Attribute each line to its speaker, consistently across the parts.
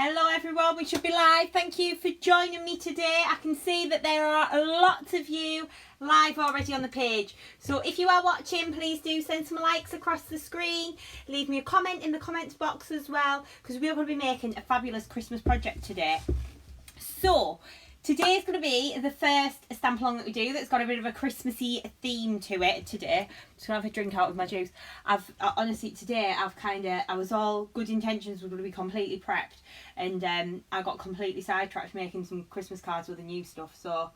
Speaker 1: Hello everyone, we should be live. Thank you for joining me today. I can see that there are lots of you live already on the page. So if you are watching, please do send some likes across the screen. Leave me a comment in the comments box as well, because we are going to be making a fabulous Christmas project today. So today is going to be the first stamp along that we do that's got a bit of a Christmassy theme to it today. Just going to have a drink out of my juice. Honestly, today I was all good intentions, were going to be completely prepped, and I got completely sidetracked making some Christmas cards with the new stuff. So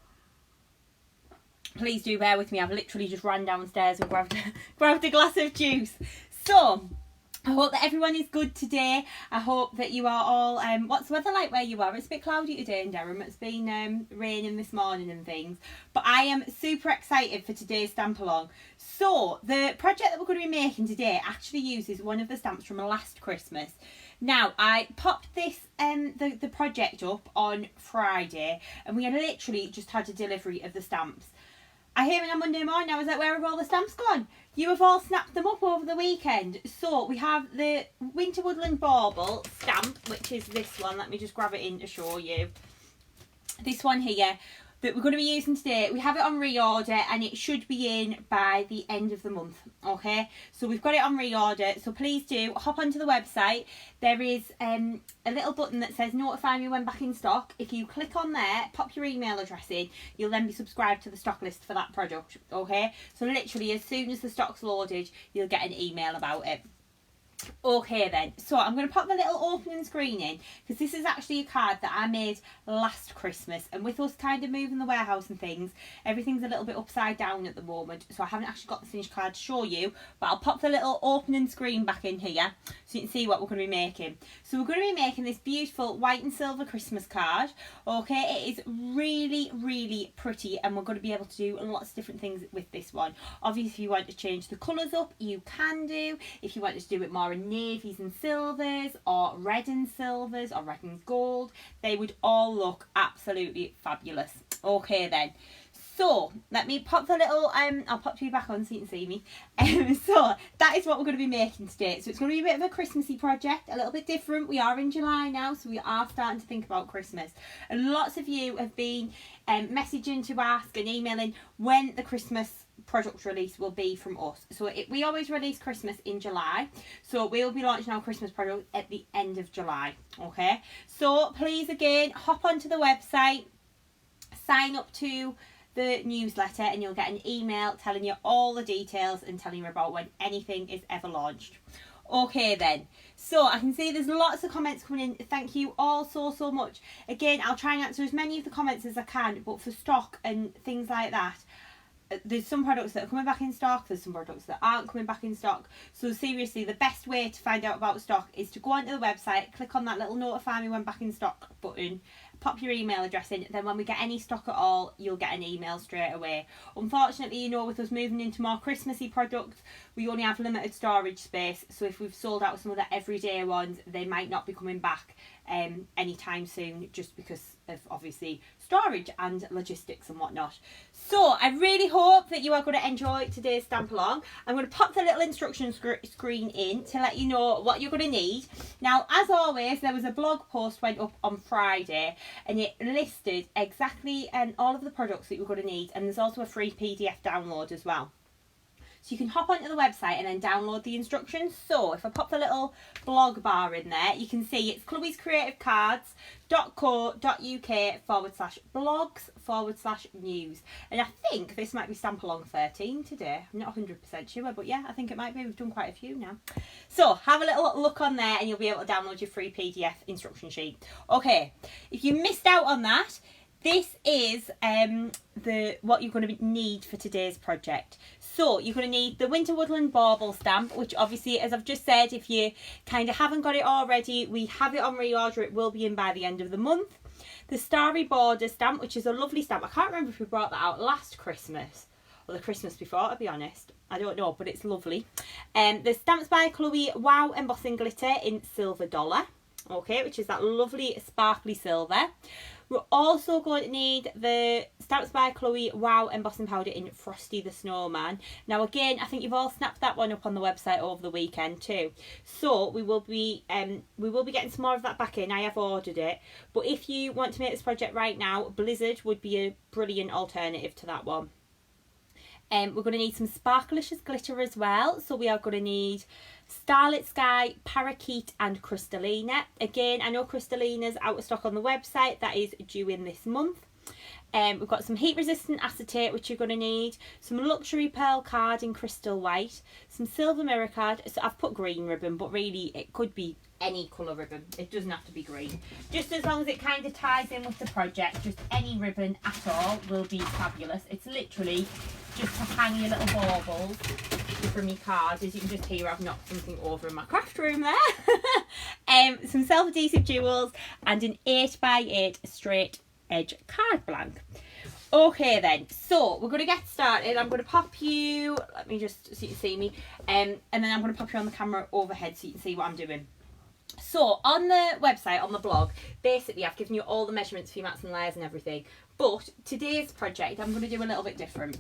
Speaker 1: please do bear with me. I've literally just ran downstairs and grabbed a glass of juice. So I hope that everyone is good today. I hope that you are all, what's the weather like where you are? It's a bit cloudy today in Durham. It's been raining this morning and things. But I am super excited for today's stamp along. So the project that we're going to be making today actually uses one of the stamps from last Christmas. Now, I popped this the project up on Friday, and we had literally just had a delivery of the stamps. I hear it on Monday morning, I was like, where have all the stamps gone? You have all snapped them up over the weekend. So we have the Winter Woodland Bauble stamp, which is this one. Let me just grab it in to show you. This one here that we're going to be using today. We have it on reorder and it should be in by the end of the month. Okay, so we've got it on reorder. So please do hop onto the website. There is a little button that says notify me when back in stock. If you click on there, pop your email address in, you'll then be subscribed to the stock list for that product. Okay, so literally as soon as the stock's loaded, you'll get an email about it. Okay then, so I'm going to pop the little opening screen in, because this is actually a card that I made last Christmas, and with us kind of moving the warehouse and things, everything's a little bit upside down at the moment, so I haven't actually got the finished card to show you, but I'll pop the little opening screen back in here so you can see what we're going to be making. So we're going to be making this beautiful white and silver Christmas card. Okay, it is really pretty, and we're going to be able to do lots of different things with this one. Obviously, if you want to change the colours up, you can do. If you want to do it more in navies and silvers, or red and silvers, or red and gold, they would all look absolutely fabulous. Okay then, so let me pop the little I'll pop you back on so you can see me. So that is what we're going to be making today. So it's going to be a bit of a Christmassy project, a little bit different. We are in July now, so we are starting to think about Christmas, and lots of you have been messaging to ask and emailing when the Christmas product release will be from us. So we always release Christmas in July, so we'll be launching our Christmas product at the end of July. Okay, so please again hop onto the website, sign up to the newsletter, and you'll get an email telling you all the details and telling you about when anything is ever launched. Okay then, so I can see there's lots of comments coming in. Thank you all so much. Again, I'll try and answer as many of the comments as I can, but for stock and things like that, there's some products that are coming back in stock, there's some products that aren't coming back in stock. So seriously, the best way to find out about stock is to go onto the website, click on that little notify me when back in stock button, pop your email address in, then when we get any stock at all, you'll get an email straight away. Unfortunately, you know, with us moving into more Christmassy products, we only have limited storage space, so if we've sold out some of the everyday ones, they might not be coming back anytime soon, just because of obviously storage and logistics and whatnot. So I really hope that you are going to enjoy today's stamp along. I'm going to pop the little instruction screen in to let you know what you're going to need. Now, as always, there was a blog post went up on Friday, and it listed exactly all of the products that you're going to need, and there's also a free PDF download as well. So you can hop onto the website and then download the instructions. So if I pop the little blog bar in there, you can see it's chloescreativecards.co.uk/blogs/news. And I think this might be stamp along 13 today. I'm not 100% sure, but yeah, I think it might be. We've done quite a few now. So have a little look on there and you'll be able to download your free PDF instruction sheet. Okay, if you missed out on that, this is what you're going to need for today's project. So you're going to need the Winter Woodland Bauble stamp, which obviously, as I've just said, if you kind of haven't got it already, we have it on reorder. It will be in by the end of the month. The Starry Border stamp, which is a lovely stamp. I can't remember if we brought that out last Christmas or the Christmas before, to be honest. I don't know, but it's lovely. The stamps by Chloe Wow Embossing Glitter in Silver Dollar. okay, which is that lovely sparkly silver. We're also going to need the Stamps by Chloe Wow embossing powder in Frosty the Snowman. Now again, I think you've all snapped that one up on the website over the weekend too. So we will be getting some more of that back in. I have ordered it, but if you want to make this project right now, Blizzard would be a brilliant alternative to that one. We're going to need some Sparklicious glitter as well. So we are going to need Starlit Sky, Parakeet and Crystallina. Again, I know Crystallina's out of stock on the website. That is due in this month. We've got some heat resistant acetate, which you're going to need, some luxury pearl card in crystal white, some silver mirror card. So I've put green ribbon, but really it could be any colour ribbon. It doesn't have to be green. Just as long as it kind of ties in with the project, just any ribbon at all will be fabulous. It's literally just to hang your little baubles from your cards. As you can just hear, I've knocked something over in my craft room there. Some self-adhesive jewels and an 8x8 straight edge card blank. Okay then, so we're going to get started. I'm going to pop you, let me just so you can see me, and then I'm going to pop you on the camera overhead so you can see what I'm doing. So on the website, on the blog, basically I've given you all the measurements for your mats and layers and everything, but today's project I'm going to do a little bit different.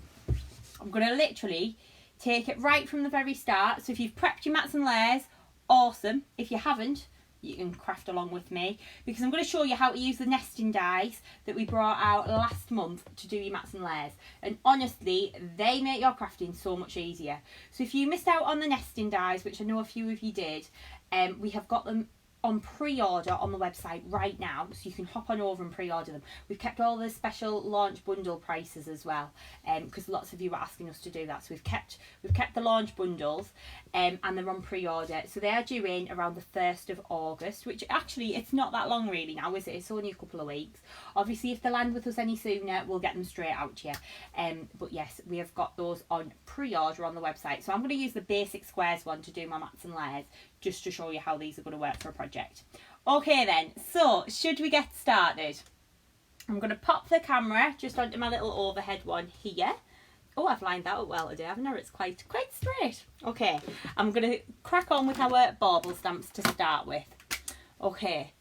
Speaker 1: I'm going to literally take it right from the very start. So if you've prepped your mats and layers, awesome. If you haven't, you can craft along with me, because I'm going to show you how to use the nesting dies that we brought out last month to do your mats and layers, and honestly they make your crafting so much easier. So if you missed out on the nesting dies, which I know a few of you did, we have got them on pre-order on the website right now, so you can hop on over and pre-order them. We've kept all the special launch bundle prices as well, because lots of you were asking us to do that. So we've kept the launch bundles, and they're on pre-order. So they are due in around the 1st of August, which actually it's not that long really now, is it? It's only a couple of weeks. Obviously, if they land with us any sooner, we'll get them straight out to you. But yes, we have got those on pre-order on the website. So I'm going to use the basic squares one to do my mats and layers, just to show you how these are going to work for a project. Okay then, so should we get started? I'm going to pop the camera just onto my little overhead one here. Oh, I've lined that up well today, haven't I? It's quite straight. Okay, I'm going to crack on with our bauble stamps to start with. Okay,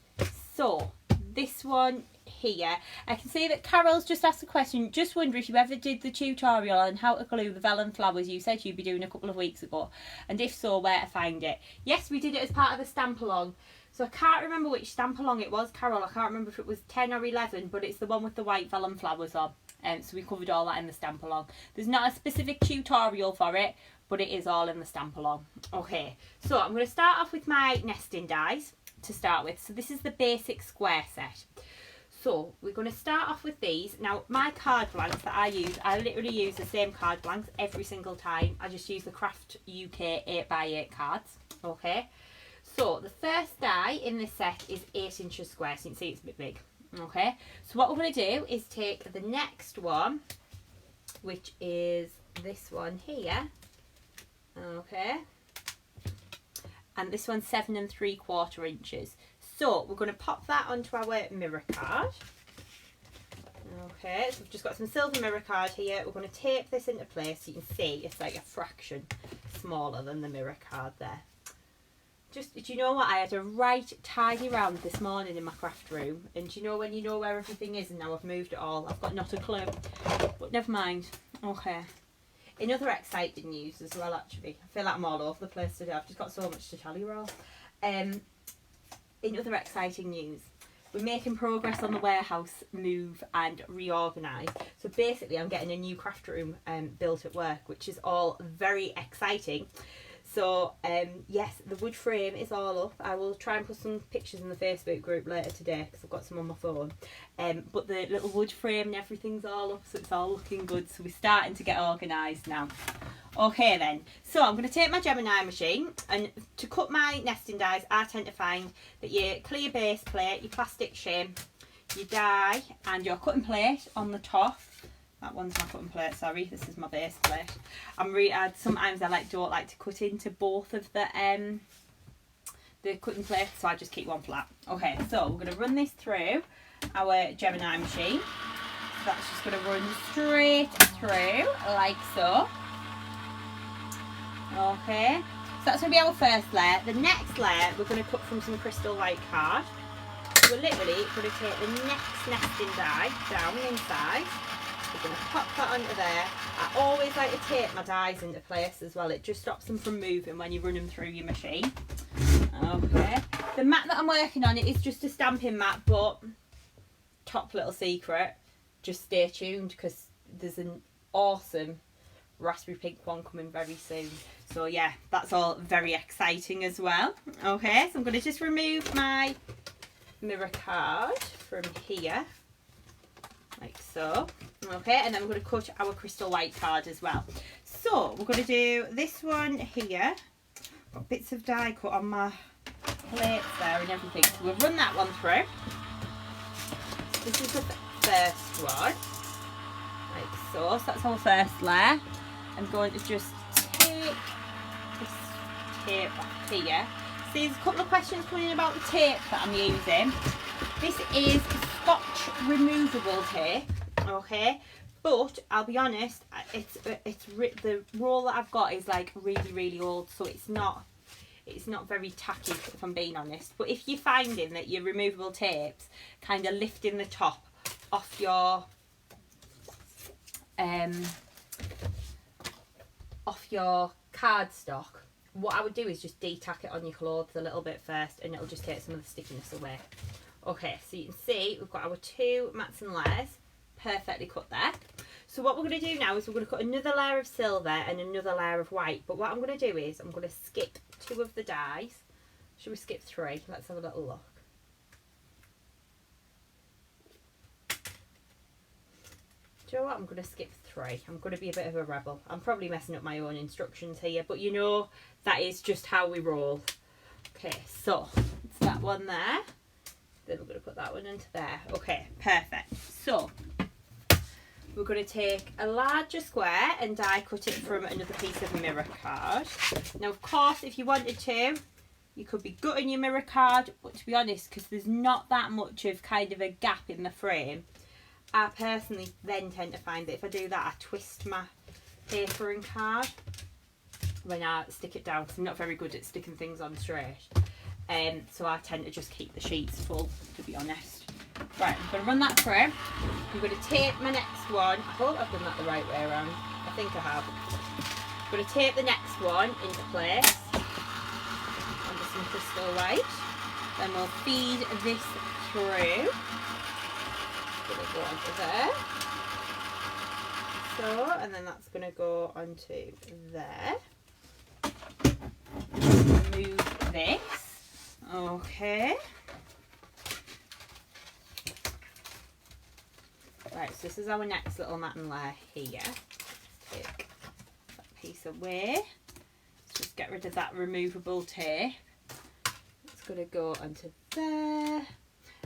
Speaker 1: so this one here, I can see that Carol's just asked a question. Just wonder if you ever did the tutorial on how to glue the vellum flowers you said you'd be doing a couple of weeks ago, and if so, where to find it. Yes, we did it as part of the stamp along. So I can't remember which stamp along it was, Carol. I can't remember if it was 10 or 11, but it's the one with the white vellum flowers on. So we covered all that in the stamp along. There's not a specific tutorial for it, but it is all in the stamp along. Okay, so I'm going to start off with my nesting dies to start with. So this is the basic square set. So we're going to start off with these. Now my card blanks that I use, I literally use the same card blanks every single time. I just use the Craft UK 8x8 cards. Okay, so the first die in this set is 8 inches square, so you can see it's a bit big. Okay, so what we're going to do is take the next one, which is this one here. Okay, and this one's 7 3/4 inches. So we're going to pop that onto our mirror card. Okay, so we've just got some silver mirror card here. We're going to tape this into place so you can see it's like a fraction smaller than the mirror card there. Just, do you know what? I had a right tidy round this morning in my craft room, and do you know when you know where everything is, and now I've moved it all, I've got not a clue. But never mind. Okay. In other exciting news as well, actually, I feel like I'm all over the place today. I've just got so much to tell you all. In other exciting news, we're making progress on the warehouse move and reorganise. So basically I'm getting a new craft room built at work, which is all very exciting. So yes, the wood frame is all up. I will try and put some pictures in the Facebook group later today because I've got some on my phone. But the little wood frame and everything's all up, so it's all looking good. So we're starting to get organised now. Okay then, so I'm going to take my Gemini machine, and to cut my nesting dies I tend to find that your clear base plate, your plastic shim, your die and your cutting plate on the top. That one's my cutting plate, sorry, this is my base plate. Sometimes I don't like to cut into both of the cutting plates, so I just keep one flat. Okay, so we're going to run this through our Gemini machine. So that's just going to run straight through like so. Okay, that's going to be our first layer. The next layer we're going to cut from some crystal white card. We're literally going to take the next nesting die down inside. We're going to pop that onto there. I always like to tape my dies into place as well. It just stops them from moving when you run them through your machine. Okay. The mat that I'm working on, it is just a stamping mat, but top little secret, just stay tuned because there's an awesome raspberry pink one coming very soon. So yeah, that's all very exciting as well. Okay, so I'm going to just remove my mirror card from here like so. Okay, and then we're going to cut our crystal white card as well. So we're going to do this one here. Got bits of die cut on my plates there and everything, so we'll run that one through. So this is the first one like so. So that's our first layer. I'm going to just take this tape off here. So there's a couple of questions coming in about the tape that I'm using. This is Scotch removable tape, okay, but I'll be honest, the roll that I've got is like really old, so it's not very tacky if I'm being honest. But if you're finding that your removable tapes kind of lifting the top off your cardstock, what I would do is just de-tack it on your clothes a little bit first, and it'll just take some of the stickiness away. Okay, so you can see we've got our two mats and layers perfectly cut there. So what we're going to do now is we're going to cut another layer of silver and another layer of white. But what I'm going to do is I'm going to skip two of the dies. Should we skip three? Let's have a little look. Do you know what? I'm going to skip three. I'm going to be a bit of a rebel. I'm probably messing up my own instructions here, but you know, that is just how we roll. Okay, so it's that one there. Then we're going to put that one into there. Okay, perfect. So we're going to take a larger square and die cut it from another piece of mirror card. Now, of course, if you wanted to, you could be gutting your mirror card, but to be honest, because there's not that much of kind of a gap in the frame, I personally then tend to find that if I do that, I twist my paper and card when I stick it down, because I'm not very good at sticking things on straight. So I tend to just keep the sheets full, to be honest. Right, I'm going to run that through. I'm going to tape my next one. I hope I've done that the right way around. I think I have. I'm going to tape the next one into place under some crystal white. Then we'll feed this through. Going to go onto there. So, and then that's going to go onto there. Remove this. Okay. Right, so this is our next little mat and layer here. Take that piece away. Let's just get rid of that removable tape. It's going to go onto there.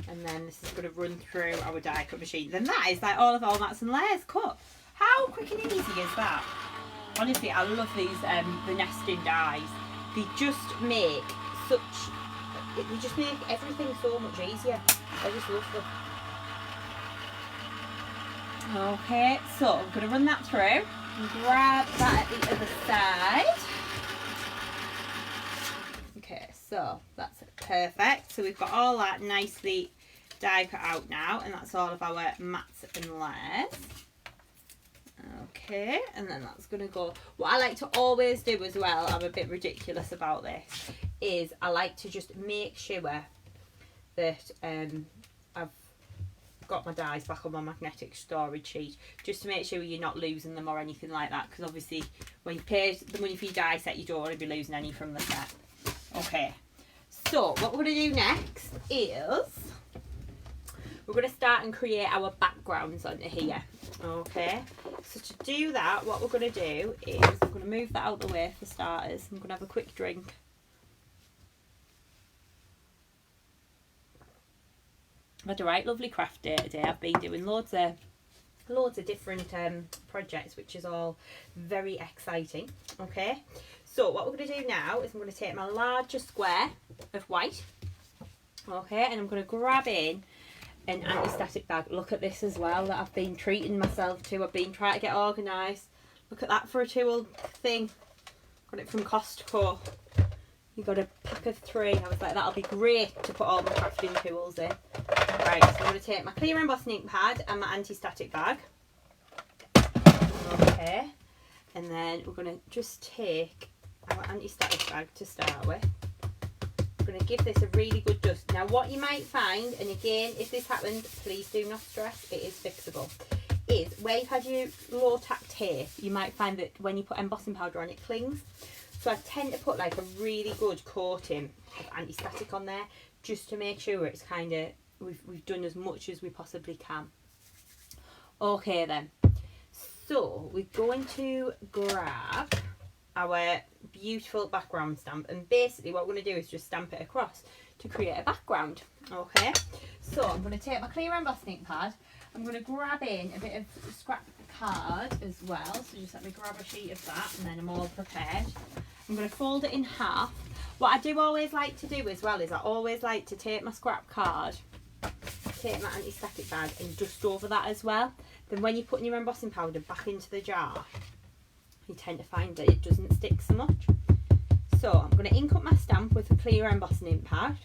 Speaker 1: And then this is going to run through our die cut machine. Then that is like all of our mats and layers cut. How quick and easy is that? Honestly, I love these the nesting dies. They just make everything so much easier. I just love them. Okay, so I'm going to run that through and grab that at the other side. Okay, so that's perfect. So we've got all that nicely die cut out now, and that's all of our mats and layers. Okay, and then that's going to go. What I like to always do as well, I'm a bit ridiculous about this, is I like to just make sure that I've got my dies back on my magnetic storage sheet, just to make sure you're not losing them or anything like that, because obviously when you pay the money for your die set, you don't want to be losing any from the set. Okay, so what we're going to do next is we're going to start and create our backgrounds onto here. Okay, so to do that, what we're going to do is I'm going to move that out the way for starters. I'm going to have a quick drink. I had a right lovely craft day today. I've been doing loads of different projects, which is all very exciting. Okay, so what we're going to do now is I'm going to take my larger square of white, okay, and I'm going to grab in an anti-static bag. Look at this as well that I've been treating myself to. I've been trying to get organised. Look at that for a tool thing. Got it from Costco. You got a pack of 3. I was like, that'll be great to put all my crafting tools in. Right, so I'm going to take my clear embossing ink pad and my anti-static bag. Okay, and then we're going to just take our anti-static bag to start with. I'm going to give this a really good dust. Now what you might find, and again, if this happens, please do not stress, it is fixable, is where you've had your low tack tape, you might find that when you put embossing powder on, it clings. So I tend to put like a really good coating of anti-static on there, just to make sure it's kind of, we've done as much as we possibly can. Okay then, so we're going to grab our beautiful background stamp, and basically what we're going to do is just stamp it across to create a background. Okay, so I'm going to take my clear embossing ink pad, I'm going to grab in a bit of scrap card as well, so just let me grab a sheet of that and then I'm all prepared. I'm going to fold it in half. What I do always like to do as well is I always like to take my scrap card, take my anti-static bag and dust over that as well. Then when you're putting your embossing powder back into the jar, you tend to find that it doesn't stick so much. So I'm going to ink up my stamp with a clear embossing ink pad.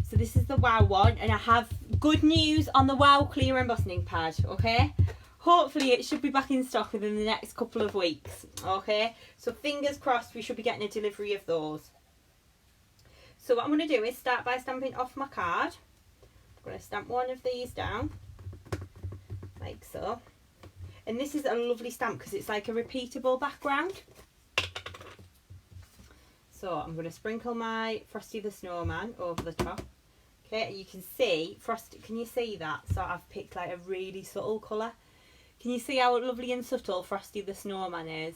Speaker 1: So this is the Wow one, and I have good news on the Wow clear embossing ink pad, okay? Hopefully it should be back in stock within the next couple of weeks, okay? So fingers crossed we should be getting a delivery of those. So what I'm going to do is start by stamping off my card. I'm going to stamp one of these down, like so. And this is a lovely stamp because it's like a repeatable background. So I'm going to sprinkle my Frosty the Snowman over the top. Okay, you can see, Frosty, can you see that? So I've picked like a really subtle colour. Can you see how lovely and subtle Frosty the Snowman is?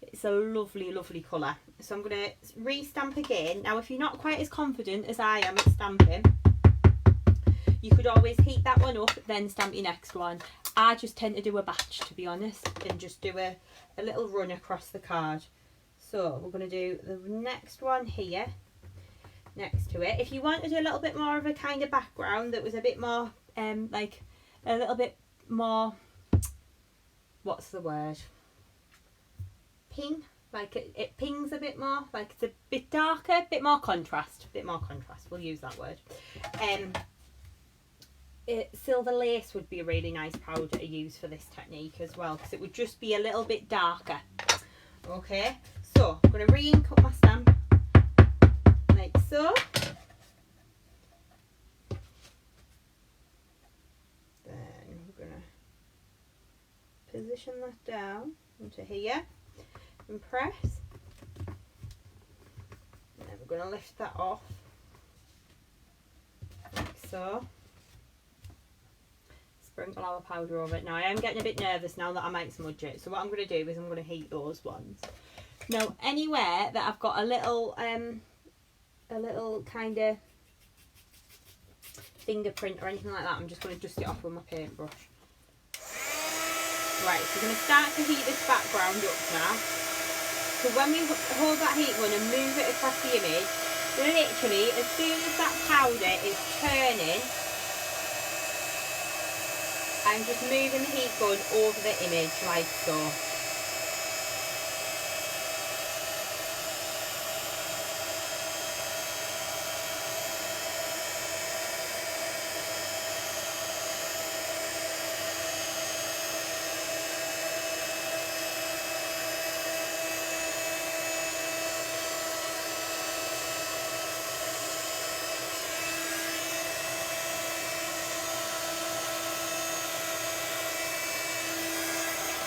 Speaker 1: It's a lovely, lovely colour. So I'm going to re-stamp again. Now if you're not quite as confident as I am at stamping, you could always heat that one up, then stamp your next one. I just tend to do a batch, to be honest, and just do a little run across the card. So we're going to do the next one here, next to it. If you wanted a little bit more of a kind of background that was a bit more, like a little bit more, what's the word? Ping? Like it pings a bit more, like it's a bit darker, a bit more contrast, we'll use that word. Silver lace would be a really nice powder to use for this technique as well, because it would just be a little bit darker. Okay, so I'm going to re-ink up my stamp like so. Then we're going to position that down into here and press. And then we're going to lift that off like so. Sprinkle our powder over it. Now I am getting a bit nervous now that I might smudge it, so what I'm going to do is I'm going to heat those ones. Now anywhere that I've got a little kind of fingerprint or anything like that, I'm just going to dust it off with my paintbrush. Right, so we're going to start to heat this background up now. So when we hold that heat gun and move it across the image, literally as soon as that powder is turning, I'm just moving the heat gun over the image like so.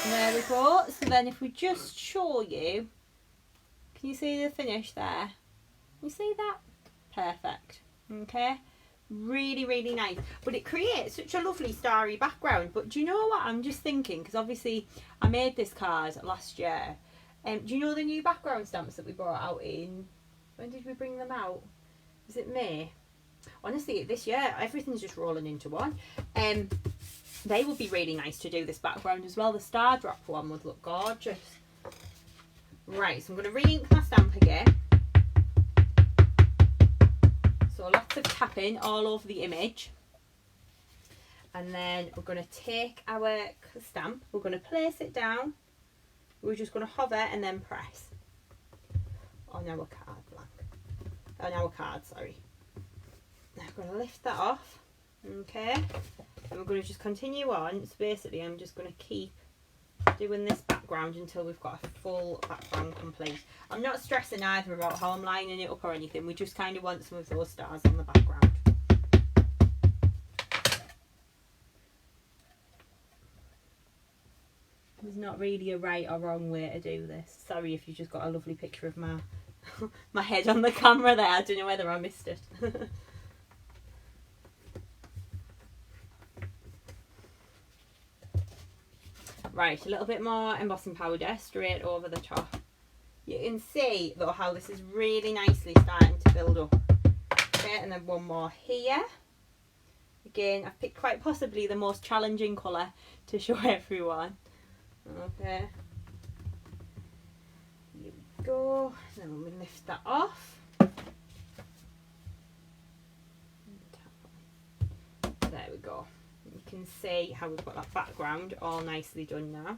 Speaker 1: There we go. So then if we just show you, can you see the finish there? You see that? Perfect. Okay. Really, really nice. But it creates such a lovely starry background. But do you know what I'm just thinking? Because obviously I made this card last year. Do you know the new background stamps that we brought out in, when did we bring them out? Was it May? Honestly, this year everything's just rolling into one. They would be really nice to do this background as well. The star drop one would look gorgeous. Right, so I'm going to re-ink my stamp again. So lots of tapping all over the image. And then we're going to take our stamp, we're going to place it down. We're just going to hover and then press. on our card blank. On our card, sorry. Now I'm going to lift that off, okay, and we're going to just continue on. So basically I'm just going to keep doing this background until we've got a full background complete. I'm not stressing either about how I'm lining it up or anything, we just kind of want some of those stars on the background. There's not really a right or wrong way to do this. Sorry if you just got a lovely picture of my my head on the camera there, I don't know whether I missed it. Right, a little bit more embossing powder straight over the top. You can see though how this is really nicely starting to build up. Okay, and then one more here. Again, I've picked quite possibly the most challenging colour to show everyone. Okay. Here we go. Then I'm going to lift that off. There we go. You can see how we've got that background all nicely done now. I'm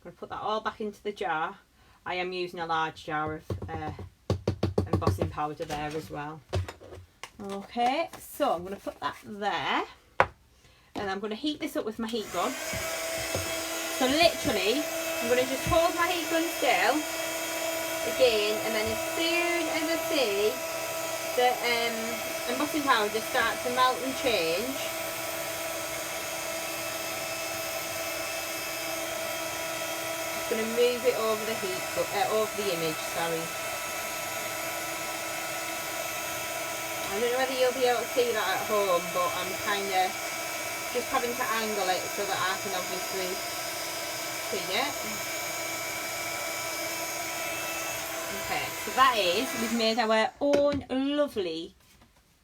Speaker 1: going to put that all back into the jar. I am using a large jar of embossing powder there as well. Okay, so I'm going to put that there. And I'm going to heat this up with my heat gun. So literally, I'm going to just hold my heat gun still again, and then as soon as I see the embossing powder start to melt and change, I'm going to move it over the over the image. Sorry. I don't know whether you'll be able to see that at home, but I'm kind of just having to angle it so that I can obviously see it. Okay, so that is, we've made our own lovely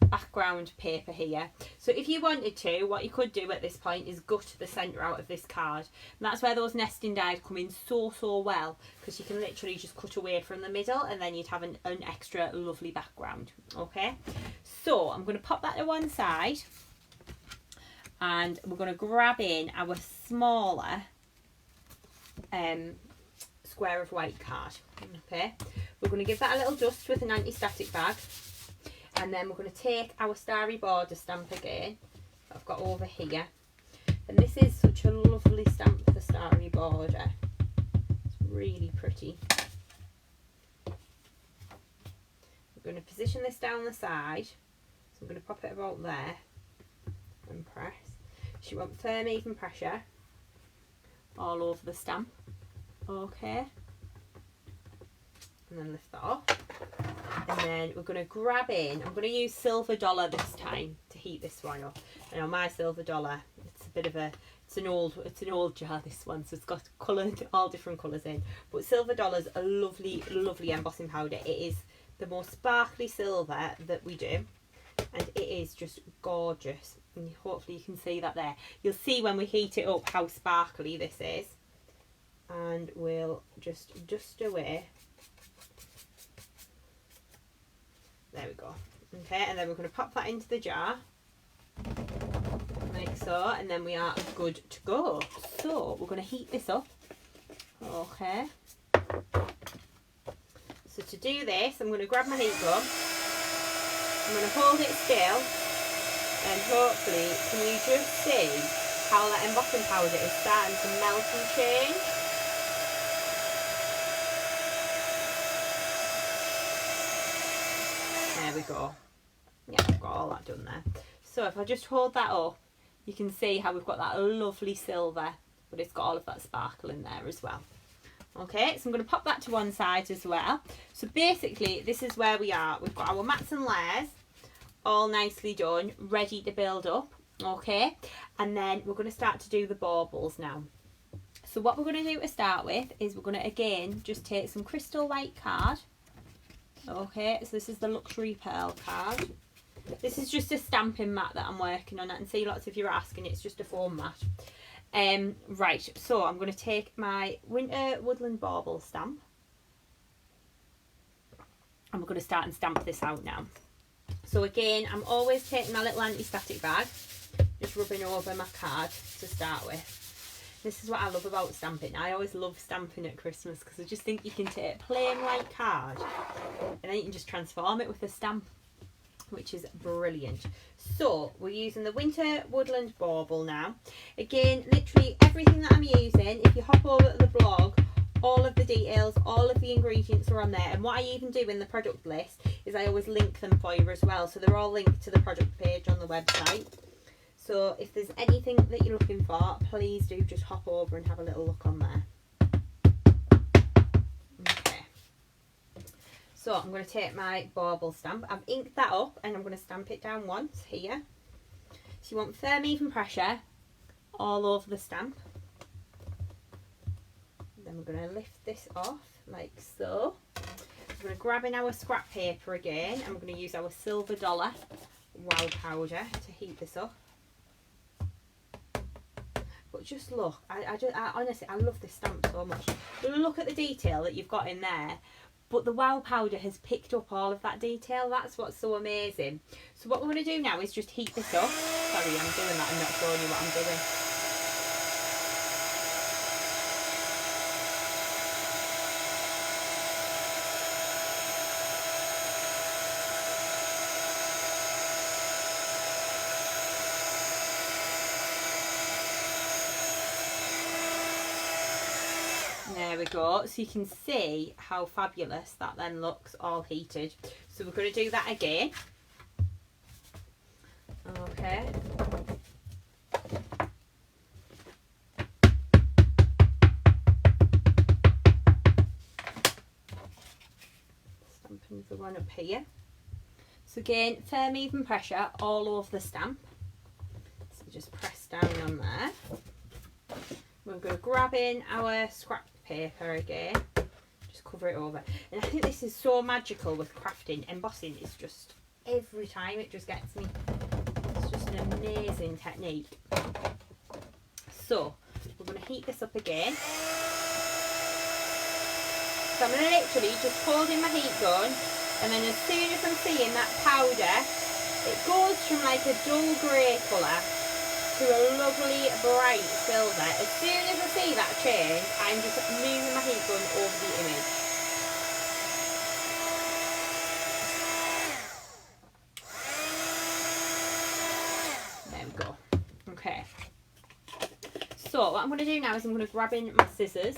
Speaker 1: background paper here. So if you wanted to, what you could do at this point is gut the centre out of this card. And that's where those nesting dies come in so well, because you can literally just cut away from the middle and then you'd have an extra lovely background. Okay, so I'm going to pop that to one side and we're going to grab in our smaller square of white card. Okay, we're going to give that a little dust with an anti-static bag, and then we're going to take our starry border stamp again that I've got over here, and this is such a lovely stamp, the starry border. It's really pretty. We're going to position this down the side, so I'm going to pop it about there and press. So you want firm even pressure all over the stamp. Okay, and then lift that off, and then we're going to grab in, I'm going to use silver dollar this time to heat this one up. And on my silver dollar, it's a bit of a, it's an old jar, this one, so it's got coloured, all different colours in, but silver dollar's a lovely embossing powder. It is the most sparkly silver that we do, and it is just gorgeous, and hopefully you can see that there. You'll see when we heat it up how sparkly this is. And we'll just dust away. There we go. Okay, and then we're going to pop that into the jar like so, and then we are good to go. So we're going to heat this up. Okay, so to do this, I'm going to grab my heat gun, I'm going to hold it still, and hopefully can you just see how that embossing powder is starting to melt and change. There we go. Yeah, I've got all that done there. So if I just hold that up, you can see how we've got that lovely silver, but it's got all of that sparkle in there as well. Okay, so I'm going to pop that to one side as well. So basically, this is where we are. We've got our mats and layers all nicely done, ready to build up. Okay, and then we're going to start to do the baubles now. So what we're going to do to start with is we're going to again just take some crystal white card. Okay, so this is the luxury pearl card. This is just a stamping mat that I'm working on. I can see lots of you are asking, it's just a foam mat. Right, so I'm going to take my winter woodland bauble stamp, and we're going to start and stamp this out now. So again, I'm always taking my little anti-static bag, just rubbing over my card to start with. This is what I love about stamping. I always love stamping at Christmas because I just think you can take a plain white card and then you can just transform it with a stamp, which is brilliant. So we're using the Winter Woodland Bauble now. Again, literally everything that I'm using, if you hop over to the blog, all of the details, all of the ingredients are on there. And what I even do in the product list is I always link them for you as well. So they're all linked to the product page on the website. So if there's anything that you're looking for, please do just hop over and have a little look on there. Okay. So I'm going to take my bauble stamp. I've inked that up and I'm going to stamp it down once here. So you want firm, even pressure all over the stamp. Then we're going to lift this off like so. We're going to grab in our scrap paper again and we're going to use our silver dollar wow powder to heat this up. But just look, I honestly, I love this stamp so much. Look at the detail that you've got in there. But the wow powder has picked up all of that detail. That's what's so amazing. So what we're going to do now is just heat this up. Sorry, I'm doing that and not showing you what I'm doing. There we go, so you can see how fabulous that then looks all heated. So we're going to do that again. Okay. Stamping the one up here. So again, firm, even pressure all over the stamp. So just press down on there. We're going to grab in our scrap paper again, just cover it over. And I think this is so magical with crafting. Embossing is just, every time it just gets me. It's just an amazing technique. So we're going to heat this up again. So I'm going to literally just hold in my heat gun, and then as soon as I'm seeing that powder, it goes from like a dull grey colour to a lovely bright silver. As soon as I see that change, I'm just moving my heat gun over the image. There we go. Okay. So what I'm going to do now is I'm going to grab in my scissors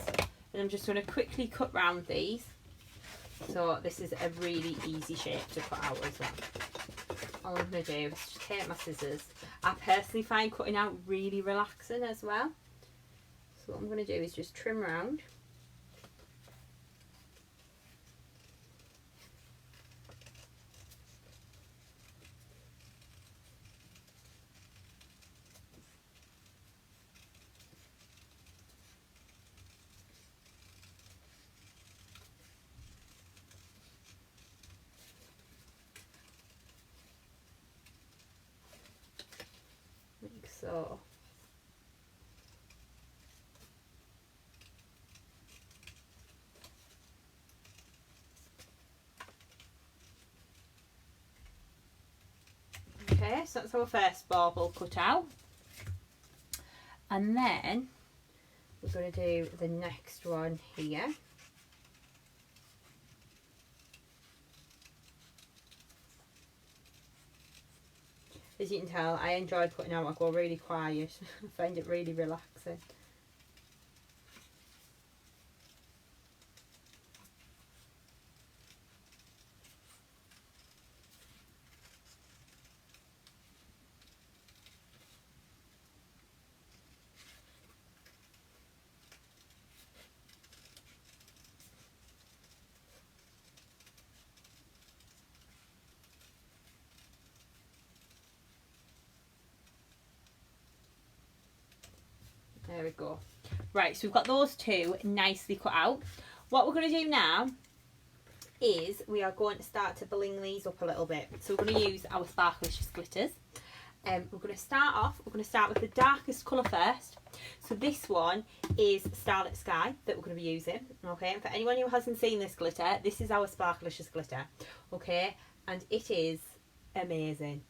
Speaker 1: and I'm just going to quickly cut round these. So this is a really easy shape to cut out as well. All I'm going to do is just take my scissors. I personally find cutting out really relaxing as well. So what I'm going to do is just trim around. Like so. Okay, so that's our first bauble cut out. And then we're going to do the next one here. As you can tell, I enjoy putting out. I go really quiet. I find it really relaxing. There we go. Right, so we've got those two nicely cut out. What we're going to do now is we are going to start to bling these up a little bit. So we're going to use our Sparklicious glitters. We're going to start with the darkest colour first. So this one is Starlit Sky that we're going to be using. Okay, and for anyone who hasn't seen this glitter, this is our Sparklicious glitter. Okay, and it is amazing.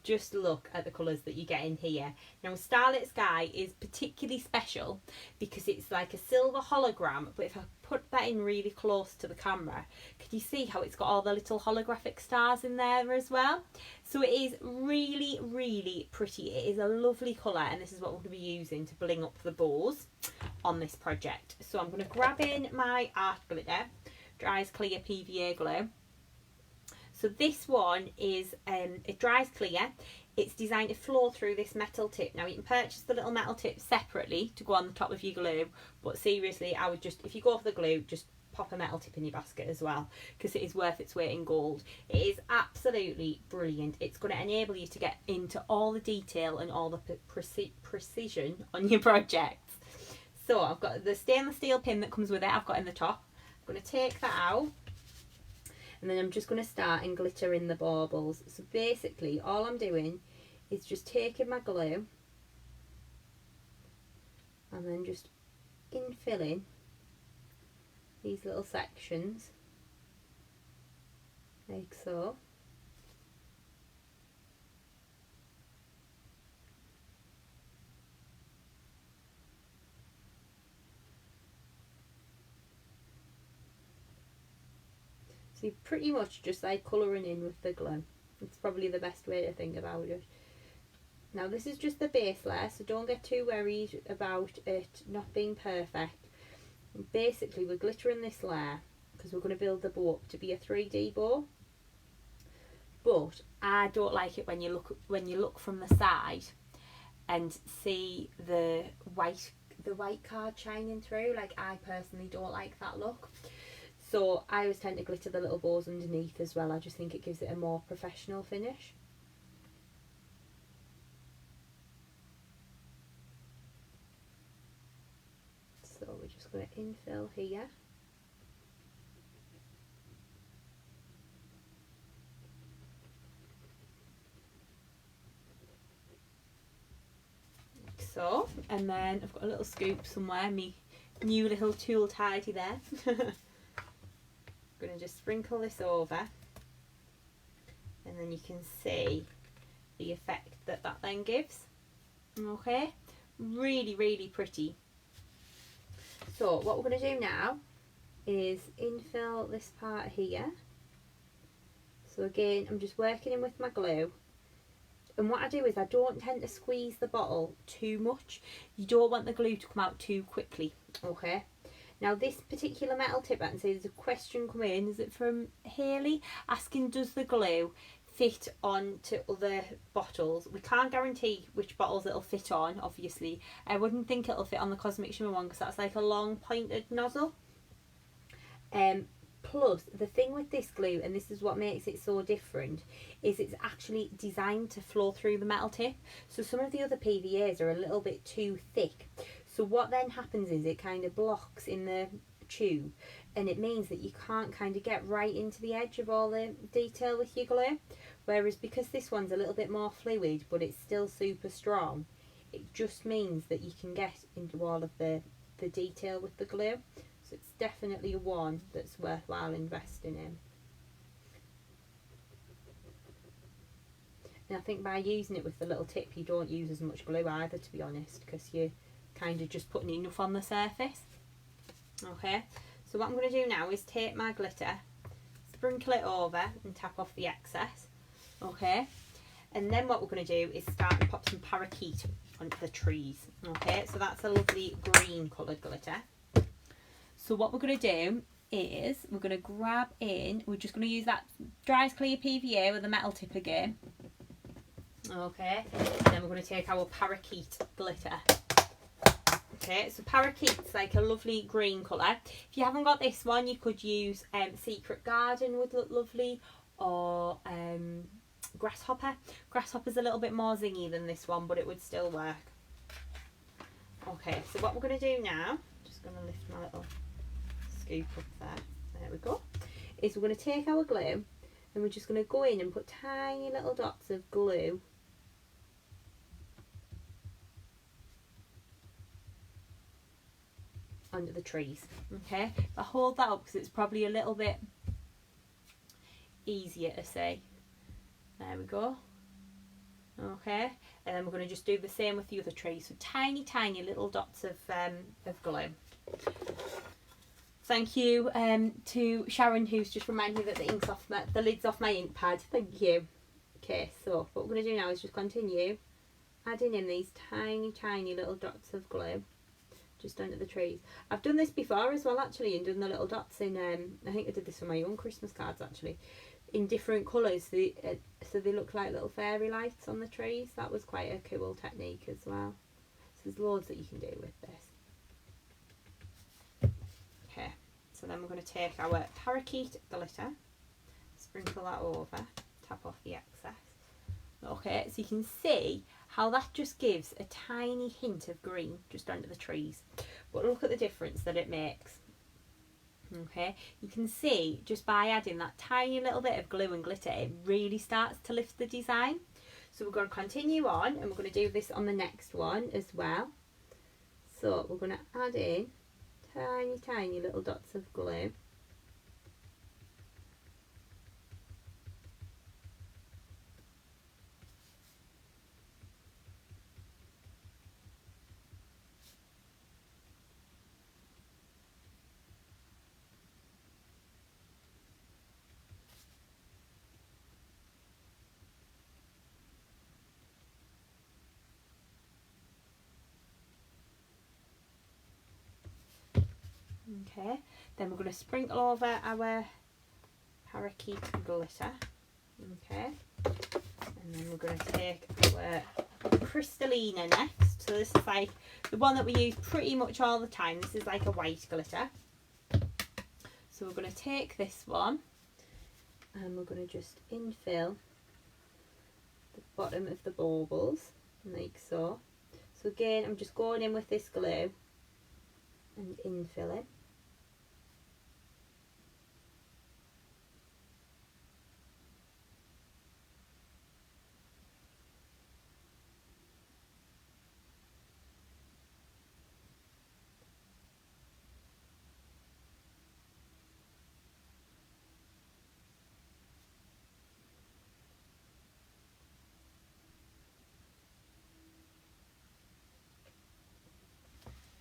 Speaker 1: just look at the colours that you get in here. Now Starlit Sky is particularly special because it's like a silver hologram, but if I put that in really close to the camera, can you see how it's got all the little holographic stars in there as well? So it is really, really pretty. It is a lovely colour, and this is what we're going to be using to bling up the bows on this project. So I'm going to grab in my art glitter, Dries Clear PVA glue. So this one is, it dries clear. It's designed to flow through this metal tip. Now you can purchase the little metal tip separately to go on the top of your glue, but seriously, I would just, if you go for the glue, just pop a metal tip in your basket as well, because it is worth its weight in gold. It is absolutely brilliant. It's going to enable you to get into all the detail and all the precision on your project. So I've got the stainless steel pin that comes with it, I've got in the top. I'm going to take that out. And then I'm just going to start and glitter in the baubles. So basically all I'm doing is just taking my glue and then just infilling these little sections like so. So you're pretty much just like colouring in with the glue. It's probably the best way to think about it. Now this is just the base layer, so don't get too worried about it not being perfect. And basically we're glittering this layer because we're going to build the bow up to be a 3D bow. But I don't like it when you look from the side and see the white card shining through. Like, I personally don't like that look. So I always tend to glitter the little bows underneath as well. I just think it gives it a more professional finish. So we're just going to infill here. Like so. And then I've got a little scoop somewhere, me new little tool tidy there. I'm going to just sprinkle this over, and then you can see the effect that that then gives. Okay, really, really pretty. So what we're going to do now is infill this part here. So again, I'm just working in with my glue, and what I do is I don't tend to squeeze the bottle too much. You don't want the glue to come out too quickly. Okay. Now this particular metal tip, I can see there's a question coming in, is it from Haley, asking does the glue fit onto other bottles? We can't guarantee which bottles it'll fit on, obviously. I wouldn't think it'll fit on the Cosmic Shimmer one because that's like a long pointed nozzle. Plus, the thing with this glue, and this is what makes it so different, is it's actually designed to flow through the metal tip. So some of the other PVAs are a little bit too thick. So what then happens is it kind of blocks in the tube, and it means that you can't kind of get right into the edge of all the detail with your glue. Whereas because this one's a little bit more fluid, but it's still super strong, it just means that you can get into all of the detail with the glue. So it's definitely one that's worthwhile investing in. And I think by using it with the little tip, you don't use as much glue either, to be honest, because you're kind of just putting enough on the surface. Okay, so what I'm going to do now is take my glitter, sprinkle it over and tap off the excess. Okay, and then what we're going to do is start to pop some parakeet onto the trees. Okay, so that's a lovely green coloured glitter. So what we're going to do is we're going to grab in, we're just going to use that Dries Clear PVA with a metal tip again. Okay, and then we're going to take our parakeet glitter. Okay, so parakeet's like a lovely green colour. If you haven't got this one, you could use Secret Garden would look lovely, or Grasshopper. Grasshopper's a little bit more zingy than this one, but it would still work. Okay, so what we're going to do now, just going to lift my little scoop up there we go, is we're going to take our glue and we're just going to go in and put tiny little dots of glue under the trees. Okay, I hold that up because it's probably a little bit easier to see. There we go. Okay, and then we're going to just do the same with the other tree. So tiny, tiny little dots of glue. Thank you to Sharon, who's just reminded me that the lid's off my ink pad. Thank you. Okay, so what we're going to do now is just continue adding in these tiny, tiny little dots of glue just under the trees. I've done this before as well, actually, and done the little dots in, I think I did this for my own Christmas cards, actually, in different colours, so they look like little fairy lights on the trees. That was quite a cool technique as well. So there's loads that you can do with this. Okay, so then we're going to take our parakeet glitter, sprinkle that over, tap off the excess. Okay, so you can see how that just gives a tiny hint of green just under the trees. But look at the difference that it makes. Okay, you can see just by adding that tiny little bit of glue and glitter, it really starts to lift the design. So we're going to continue on, and we're going to do this on the next one as well. So we're going to add in tiny, tiny little dots of glue. Okay, then we're going to sprinkle over our parakeet glitter. Okay, and then we're going to take our crystallina next. So this is like the one that we use pretty much all the time. This is like a white glitter. So we're going to take this one and we're going to just infill the bottom of the baubles like so. So again, I'm just going in with this glue and infilling.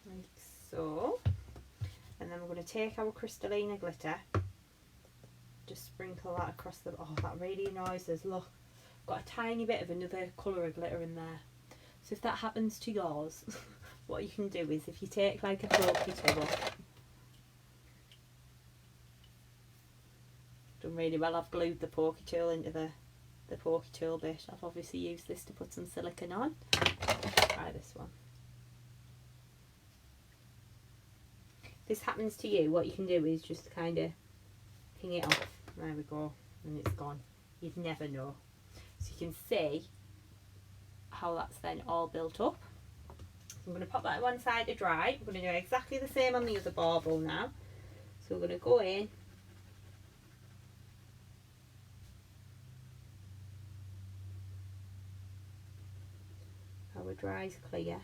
Speaker 1: Like so, and then we're going to take our crystallina glitter, just sprinkle that across the, oh, that really annoys us, look, got a tiny bit of another colour of glitter in there. So if that happens to yours, what you can do is, if you take like a pokey tool, done really well, I've glued the pokey tool into the pokey tool bit. I've obviously used this to put some silicone on. Try this one. If this happens to you, what you can do is just kind of ping it off. There we go, and it's gone. You'd never know. So you can see how that's then all built up. So I'm going to pop that one side to dry. We're going to do exactly the same on the other bauble now. So we're going to go in, our dry's clear.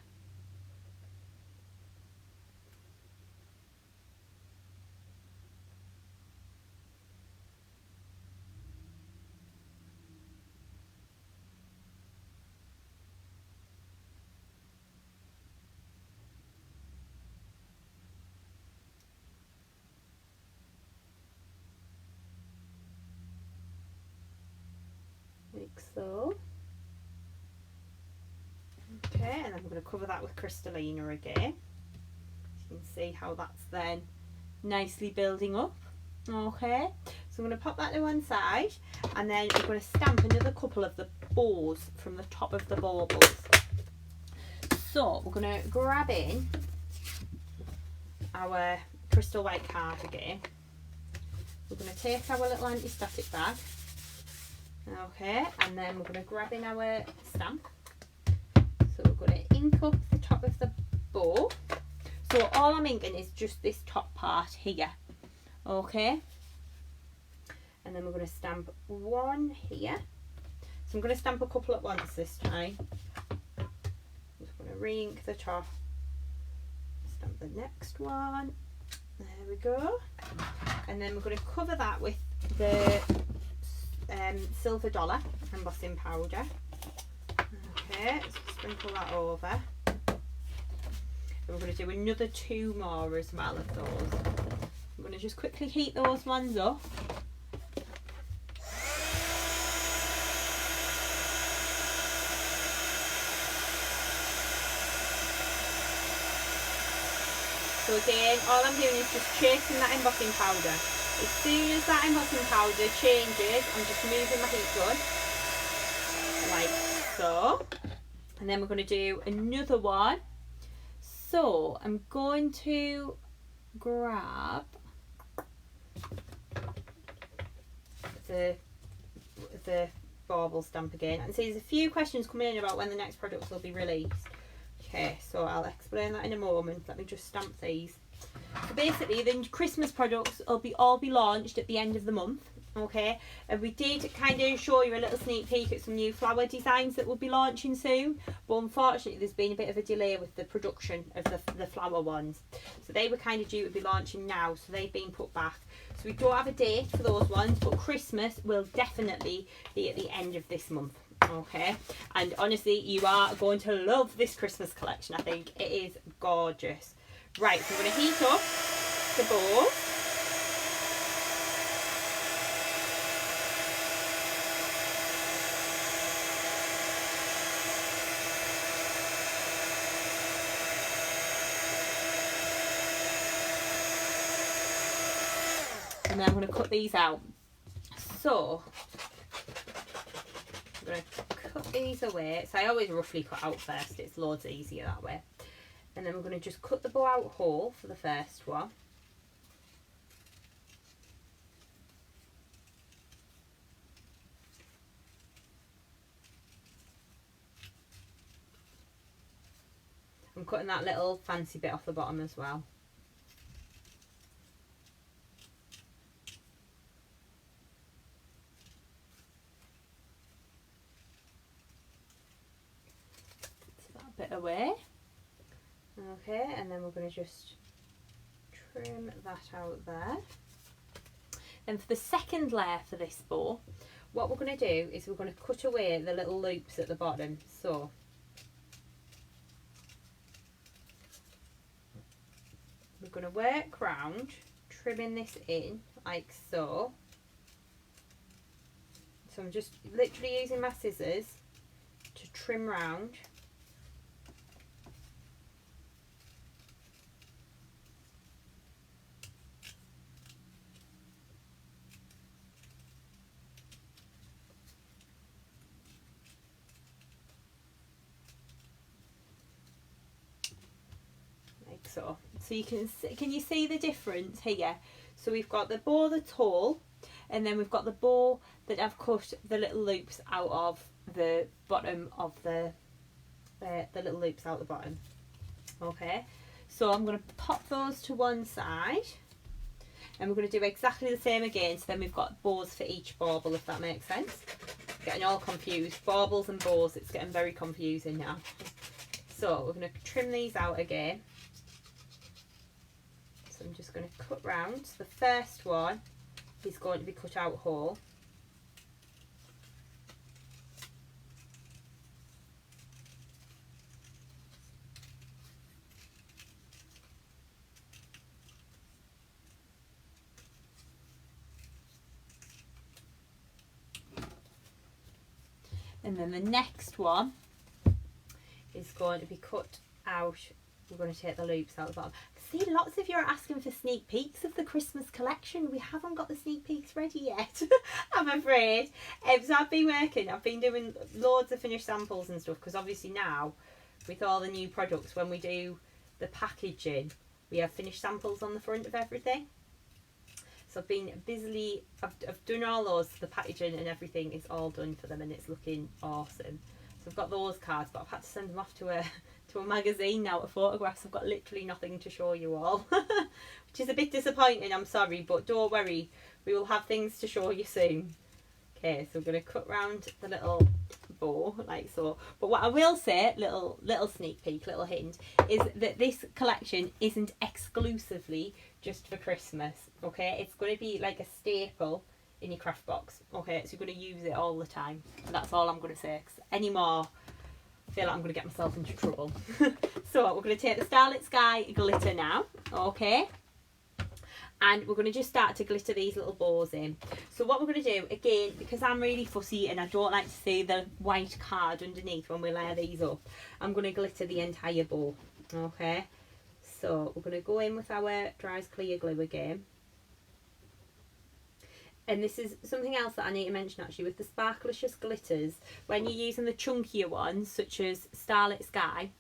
Speaker 1: Like so. Okay, and then I'm going to cover that with crystallina again. You can see how that's then nicely building up. Okay, so I'm going to pop that to one side, and then we're going to stamp another couple of the bows from the top of the baubles. So we're going to grab in our crystal white card again. We're going to take our little anti-static bag. Okay, and then we're going to grab in our stamp. So we're going to ink up the top of the bow. So all I'm inking is just this top part here. Okay, and then we're going to stamp one here. So I'm going to stamp a couple at once this time. I'm just going to re-ink the top, stamp the next one. There we go. And then we're going to cover that with the silver dollar embossing powder. Okay, let's sprinkle that over. And we're going to do another 2 more as well of those. I'm going to just quickly heat those ones up. So again, all I'm doing is just chasing that embossing powder. As soon as that embossing powder changes, I'm just moving my heat gun, like so. And then we're going to do another one. So I'm going to grab the bauble stamp again. And so there's a few questions coming in about when the next products will be released. Okay, so I'll explain that in a moment. Let me just stamp these. So basically, the Christmas products will all be launched at the end of the month. Okay, and we did kind of show you a little sneak peek at some new flower designs that will be launching soon, but unfortunately there's been a bit of a delay with the production of the flower ones. So they were kind of due to be launching now, so they've been put back. So we don't have a date for those ones, but Christmas will definitely be at the end of this month. Okay, and honestly, you are going to love this Christmas collection. I think it is gorgeous. Right, so we're going to heat up the bowl. And then I'm going to cut these out. So I'm going to cut these away. So I always roughly cut out first. It's loads easier that way. And then we're going to just cut the bow out whole for the first one. I'm cutting that little fancy bit off the bottom as well. Bit away. Okay, and then we're going to just trim that out there. Then for the second layer for this bow, what we're going to do is we're going to cut away the little loops at the bottom. So we're going to work round, trimming this in like so. So I'm just literally using my scissors to trim round. So you can you see the difference here? So we've got the bow that's whole, and then we've got the bow that I've cut the little loops out of the bottom of the little loops out the bottom. Okay, so I'm going to pop those to one side, and we're going to do exactly the same again. So then we've got bows for each bauble, if that makes sense. Getting all confused, baubles and bows, it's getting very confusing now. So we're going to trim these out again. I'm just going to cut round. So the first one is going to be cut out whole. And then the next one is going to be cut out. We're going to take the loops out the bottom. See, lots of you are asking for sneak peeks of the Christmas collection. We haven't got the sneak peeks ready yet, I'm afraid. So I've been doing loads of finished samples and stuff, because obviously now, with all the new products, when we do the packaging, we have finished samples on the front of everything. So I've been busily, I've done all those, the packaging and everything is all done for them, and it's looking awesome. So I've got those cards, but I've had to send them off to a magazine now, to photographs. I've got literally nothing to show you all, which is a bit disappointing, I'm sorry, but don't worry, we will have things to show you soon. Okay, so we're going to cut round the little bow like so. But what I will say, little sneak peek, little hint, is that this collection isn't exclusively just for Christmas. Okay, it's going to be like a staple in your craft box. Okay, so you're going to use it all the time. And that's all I'm going to say, 'cause any more feel like I'm going to get myself into trouble. So we're going to take the Starlit Sky glitter now, okay? And we're going to just start to glitter these little bows in. So what we're going to do, again, because I'm really fussy and I don't like to see the white card underneath when we layer these up, I'm going to glitter the entire bow, okay? So we're going to go in with our Dries Clear Glue again. And this is something else that I need to mention actually with the Sparklicious glitters. When you're using the chunkier ones, such as Starlit Sky,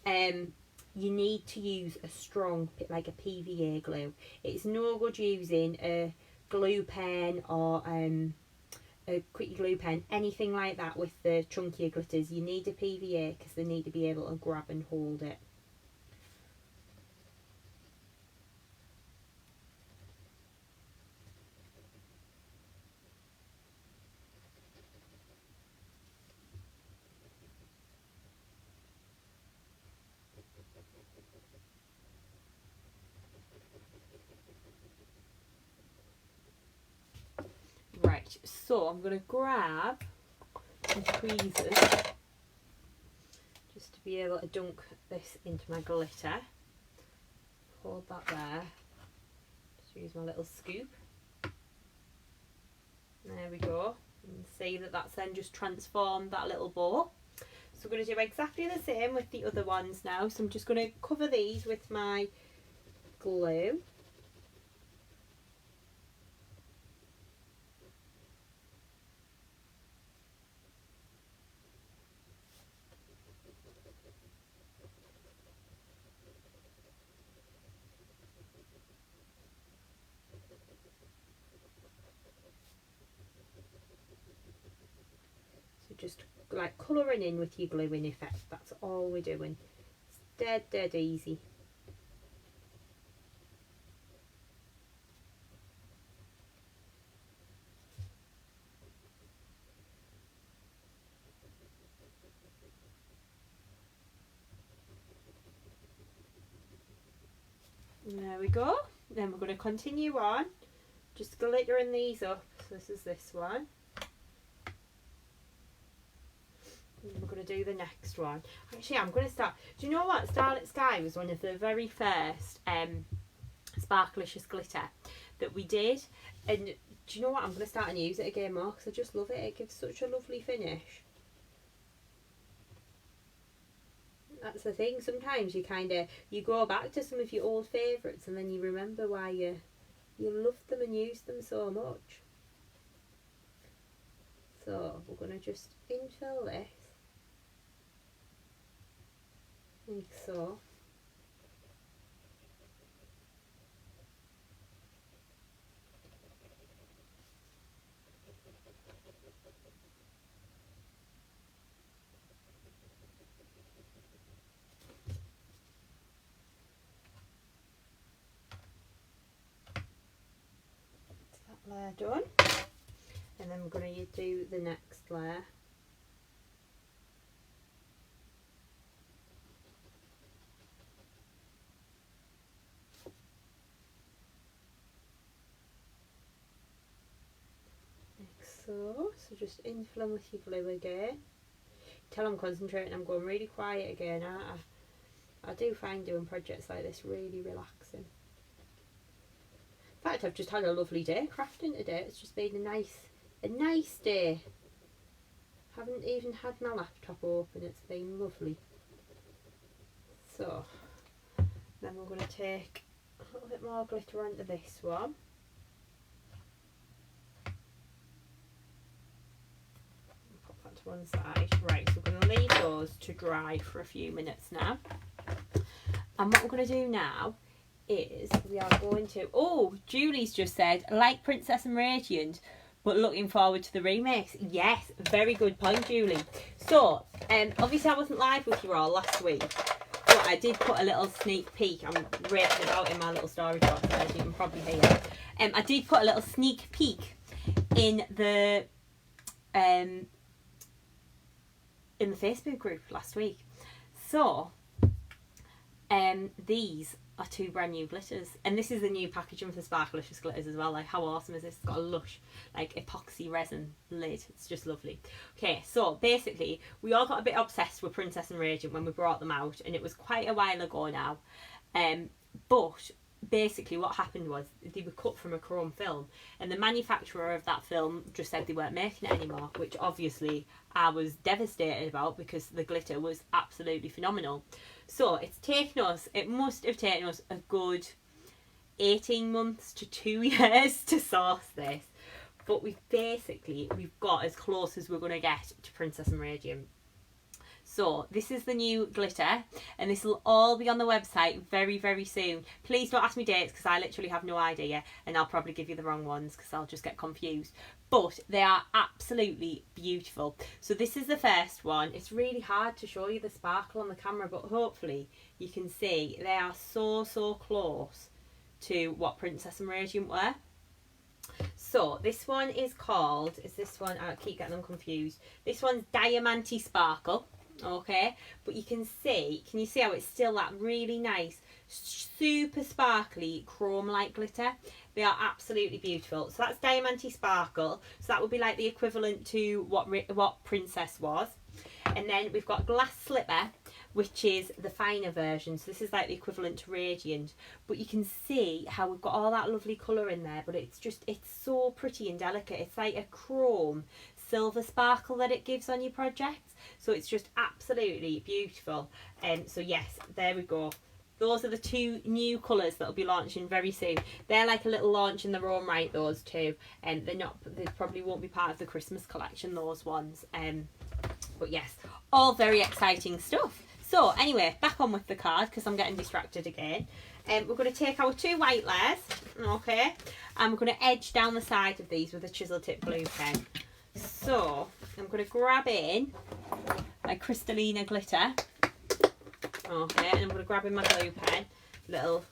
Speaker 1: you need to use a strong, like a PVA glue. It's no good using a glue pen or a quickie glue pen, anything like that with the chunkier glitters. You need a PVA because they need to be able to grab and hold it. Right, so I'm going to grab some tweezers just to be able to dunk this into my glitter. Hold that there. Just use my little scoop. There we go. And see that that's then just transformed that little bow. So we're going to do exactly the same with the other ones now. So I'm just going to cover these with my glue. Just like colouring in with your gluing effect, that's all we're doing. It's dead easy. There we go. Then we're going to continue on, just glittering these up. So this is this one. And we're going to do the next one. Actually, I'm going to start. Do you know what? Starlit Sky was one of the very first Sparklicious glitter that we did. And do you know what? I'm going to start and use it again more because I just love it. It gives such a lovely finish. That's the thing. Sometimes you go back to some of your old favourites and then you remember why you loved them and used them so much. So we're going to just infill this. Like so. That's that layer done. And then we're going to do the next layer. So just infill them with your glue again. Till I'm concentrating, I'm going really quiet again. I do find doing projects like this really relaxing. In fact, I've just had a lovely day crafting today. It's just been a nice day. Haven't even had my laptop open. It's been lovely. So then we're going to take a little bit more glitter onto this one. To one side. Right, so we're going to leave those to dry for a few minutes now. And what we're going to do now is we are going to... Oh, Julie's just said, like Princess and Radiant, but looking forward to the remix. Yes, very good point, Julie. So, obviously I wasn't live with you all last week, but I did put a little sneak peek. I'm racing about in my little story box, as you can probably hear. I did put a little sneak peek in the Facebook group last week. So these are 2 brand new glitters, and this is the new packaging for the Sparklicious glitters as well. Like, how awesome is this? It's got a lush like epoxy resin lid. It's just lovely. Okay, so basically we all got a bit obsessed with Princess and Radiant when we brought them out, and it was quite a while ago now, but basically what happened was they were cut from a chrome film, and the manufacturer of that film just said they weren't making it anymore, which obviously I was devastated about because the glitter was absolutely phenomenal. So it must have taken us a good 18 months to 2 years to source this, but we've got as close as we're going to get to Princess and Radiant. So this is the new glitter, and this will all be on the website very, very soon. Please don't ask me dates because I literally have no idea, and I'll probably give you the wrong ones because I'll just get confused. But they are absolutely beautiful. So this is the first one. It's really hard to show you the sparkle on the camera, but hopefully you can see they are so, so close to what Princess and Radiant were. So this one is called, I keep getting them confused. This one's Diamante Sparkle. Okay, but you can see how it's still that really nice, super sparkly chrome like glitter. They are absolutely beautiful. So that's Diamante Sparkle, so that would be like the equivalent to what Princess was. And then we've got Glass Slipper, which is the finer version, so this is like the equivalent to Radiant, but you can see how we've got all that lovely colour in there, but it's so pretty and delicate. It's like a chrome silver sparkle that it gives on your projects, so it's just absolutely beautiful. So yes, there we go. Those are the 2 new colours that will be launching very soon. They're like a little launch in their own right, those 2, and they probably won't be part of the Christmas collection, those ones. But yes, all very exciting stuff. So anyway, back on with the card because I'm getting distracted again. We're going to take our 2 white layers, okay, and we're going to edge down the side of these with a chisel tip glue pen. So I'm going to grab in my Crystallina glitter, okay, and I'm going to grab in my glue pen. Little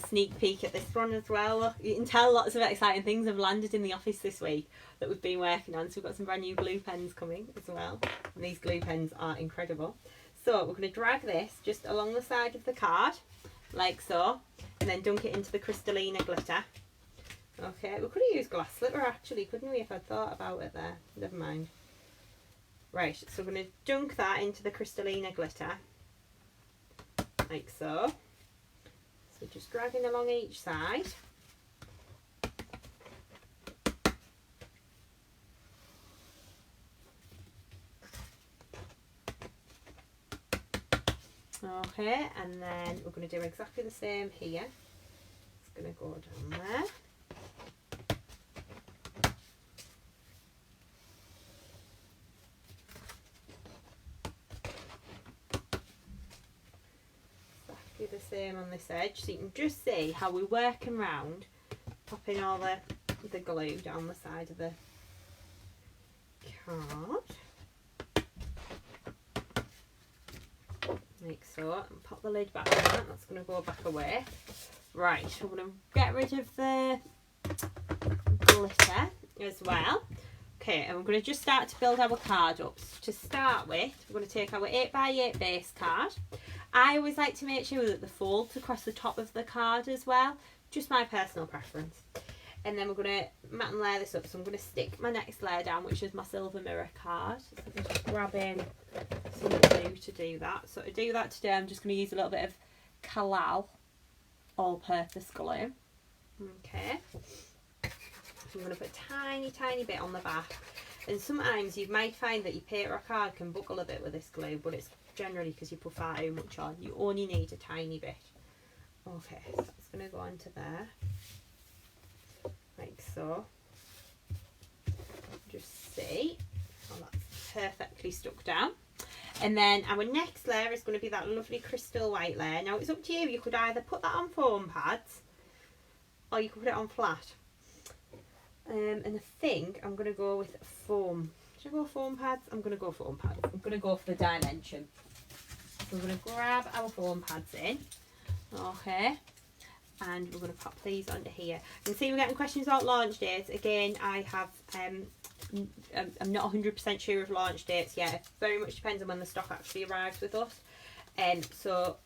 Speaker 1: sneak peek at this one as well. You can tell lots of exciting things have landed in the office this week that we've been working on. So we've got some brand new glue pens coming as well, and these glue pens are incredible. So we're going to drag this just along the side of the card like so, and then dunk it into the Crystallina glitter. Okay, we could have used Glass Slipper actually, couldn't we, if I'd thought about it there. Never mind. Right, so we're going to dunk that into the Crystallina glitter like so. So just dragging along each side. Okay, and then we're going to do exactly the same here. It's going to go down there. Exactly the same on this edge, so you can just see how we're working round, popping all the glue down the side of the card. Like so, and pop the lid back on that. That's going to go back away. Right, we're going to get rid of the glitter as well. Okay, and we're going to just start to build our card up. To start with, we're going to take our 8x8 base card. I always like to make sure that the folds across the top of the card as well. Just my personal preference. And then we're going to mat and layer this up. So I'm going to stick my next layer down, which is my silver mirror card. So I'm just grabbing some glue to do that. So to do that today, I'm just going to use a little bit of Kalal all-purpose glue. Okay. So I'm going to put a tiny, tiny bit on the back. And sometimes you might find that your paper or card can buckle a bit with this glue, but it's generally because you put far too much on. You only need a tiny bit. Okay, so it's going to go into there. Like so. Just see how that's perfectly stuck down. And then our next layer is going to be that lovely crystal white layer. Now it's up to you. You could either put that on foam pads or you could put it on flat. And I think I'm going to go with foam. Should I go foam pads? I'm going to go foam pads. I'm going to go for the dimension. So we're going to grab our foam pads in. Okay. And we're going to pop these onto here. And see, we're getting questions about launch dates. Again, I have, I'm not 100% sure of launch dates yet. It very much depends on when the stock actually arrives with us. So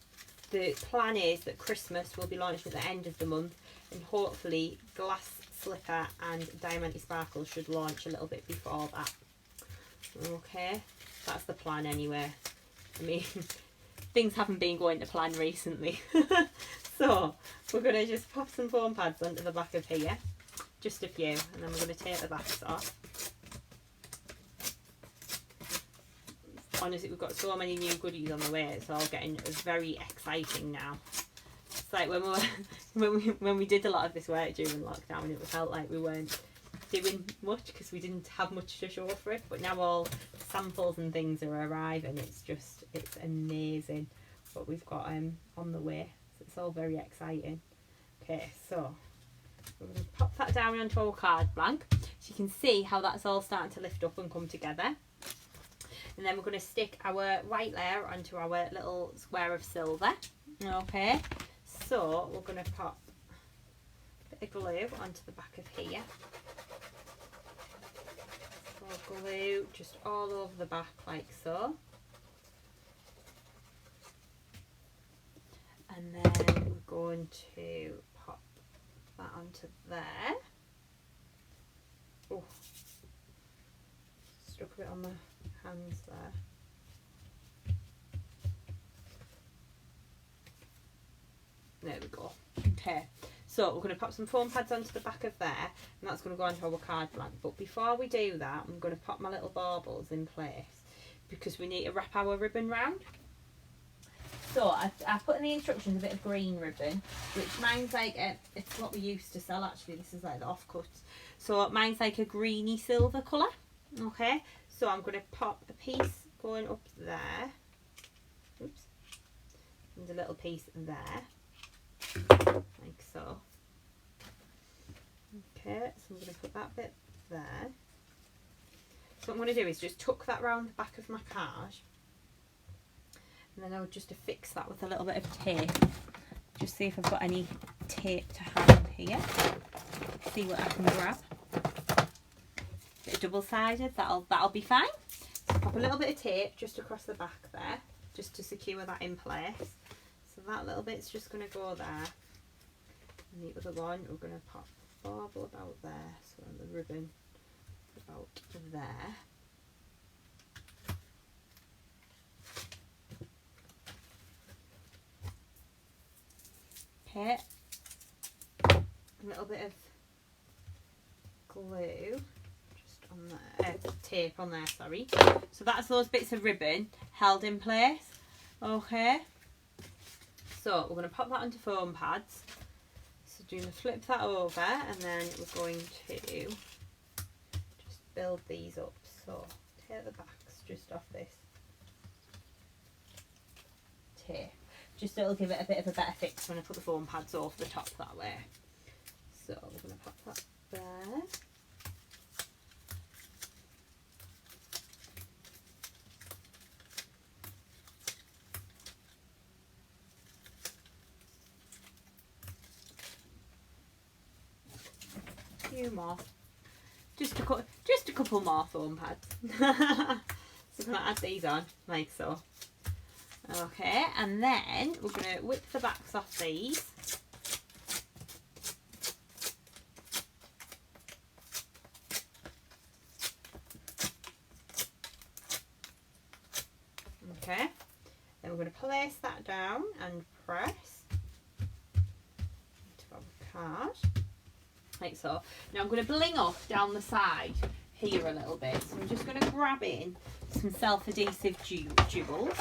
Speaker 1: the plan is that Christmas will be launched at the end of the month, and hopefully Glass Slipper and Diamante Sparkle should launch a little bit before that. Okay, that's the plan anyway. I mean, things haven't been going to plan recently. So we're going to just pop some foam pads onto the back of here, just a few, and then we're going to take the backs off. Honestly, we've got so many new goodies on the way, it's all getting very exciting now. It's like when we did a lot of this work during lockdown, it felt like we weren't doing much because we didn't have much to show for it, but now all samples and things are arriving. It's amazing what we've got on the way. So it's all very exciting. Okay, so we're going to pop that down onto our card blank, so you can see how that's all starting to lift up and come together. And then we're going to stick our white layer onto our little square of silver. Okay, so we're going to pop a bit of glue onto the back of here. So glue just all over the back like so. And then we're going to pop that onto there. Oh, stuck a bit on the hands there. There we go. Okay, so we're going to pop some foam pads onto the back of there, and that's going to go onto our card blank. But before we do that, I'm going to pop my little baubles in place because we need to wrap our ribbon round. So I've put in the instructions a bit of green ribbon, which mine's like it's what we used to sell actually. This is like the offcuts. So mine's like a greeny silver colour. Okay, so I'm going to pop a piece going up there. Oops. And a little piece there, like so. Okay, so I'm going to put that bit there. So what I'm going to do is just tuck that round the back of my card. And then I would just affix that with a little bit of tape. Just see if I've got any tape to hand here. See what I can grab. Bit of double-sided, that'll be fine. So pop a little bit of tape just across the back there, just to secure that in place. So that little bit's just going to go there. And the other one, we're going to pop a bauble about there, so the ribbon about there. Okay, a little bit of glue just on there, tape on there, sorry. So that's those bits of ribbon held in place. Okay, so we're going to pop that onto foam pads. So we're going to flip that over, and then we're going to just build these up. So take the backs just off this tape. Just so it'll give it a bit of a better fix when I put the foam pads over the top that way. So we're going to pop that there. A few more. Just a couple more foam pads. So I'm going to add these on like so. Okay, and then we're going to whip the backs off these. Okay, then we're going to place that down and press into our card, like so. Now I'm going to bling off down the side here a little bit. So I'm just going to grab in some self-adhesive jewels.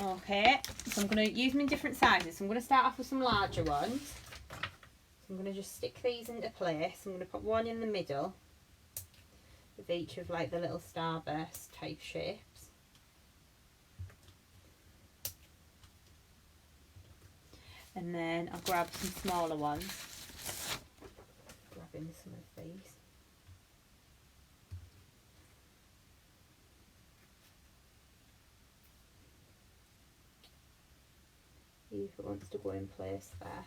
Speaker 1: Okay, so I'm going to use them in different sizes. So I'm going to start off with some larger ones. So I'm going to just stick these into place. I'm going to put one in the middle with each of like the little starburst type shapes. And then I'll grab some smaller ones. Grabbing some of these. See if it wants to go in place there.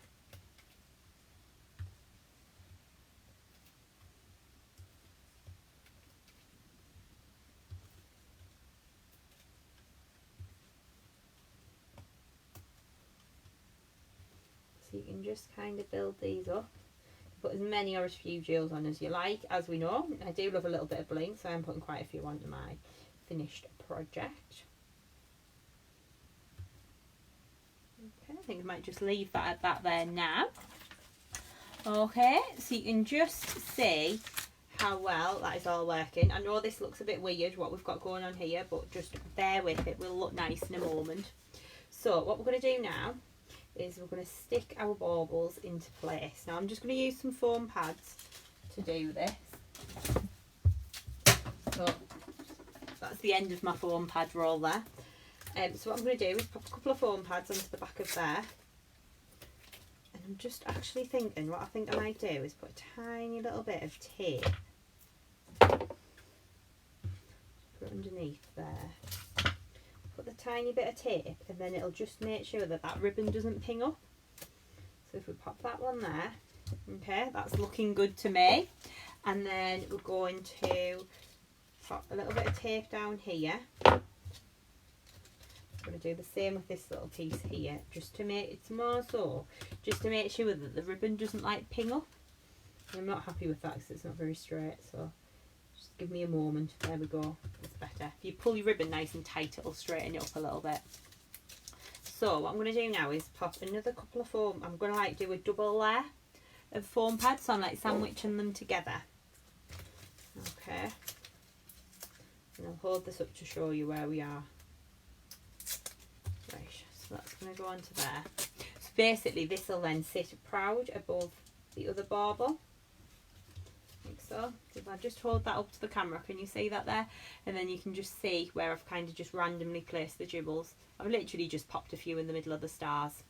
Speaker 1: So you can just kind of build these up. Put as many or as few jewels on as you like. As we know, I do love a little bit of bling, so I'm putting quite a few onto my finished project. Okay, I think I might just leave that at that there now. Okay, so you can just see how well that is all working. I know this looks a bit weird what we've got going on here, but just bear with it, will look nice in a moment. So what we're going to do now is we're going to stick our baubles into place. Now I'm just going to use some foam pads to do this. So that's the end of my foam pad roll there. So what I'm going to do is pop a couple of foam pads onto the back of there. And I'm just actually thinking, what I think I might do is put a tiny little bit of tape. Put it underneath there. Put the tiny bit of tape, and then it'll just make sure that that ribbon doesn't ping up. So if we pop that one there, okay, that's looking good to me. And then we're going to pop a little bit of tape down here. I'm going to do the same with this little piece here, just to make it's more so, just to make sure that the ribbon doesn't like ping up. I'm not happy with that because it's not very straight, so just give me a moment. There we go, it's better. If you pull your ribbon nice and tight, it'll straighten it up a little bit. So what I'm going to do now is pop another couple of foam. I'm going to like do a double layer of foam pads, so I'm like sandwiching them together. Okay, and I'll hold this up to show you where we are. Right, so that's going to go onto there. So basically this will then sit proud above the other bauble, like so. So if I just hold that up to the camera, can you see that there? And then you can just see where I've kind of just randomly placed the jewels. I've literally just popped a few in the middle of the stars.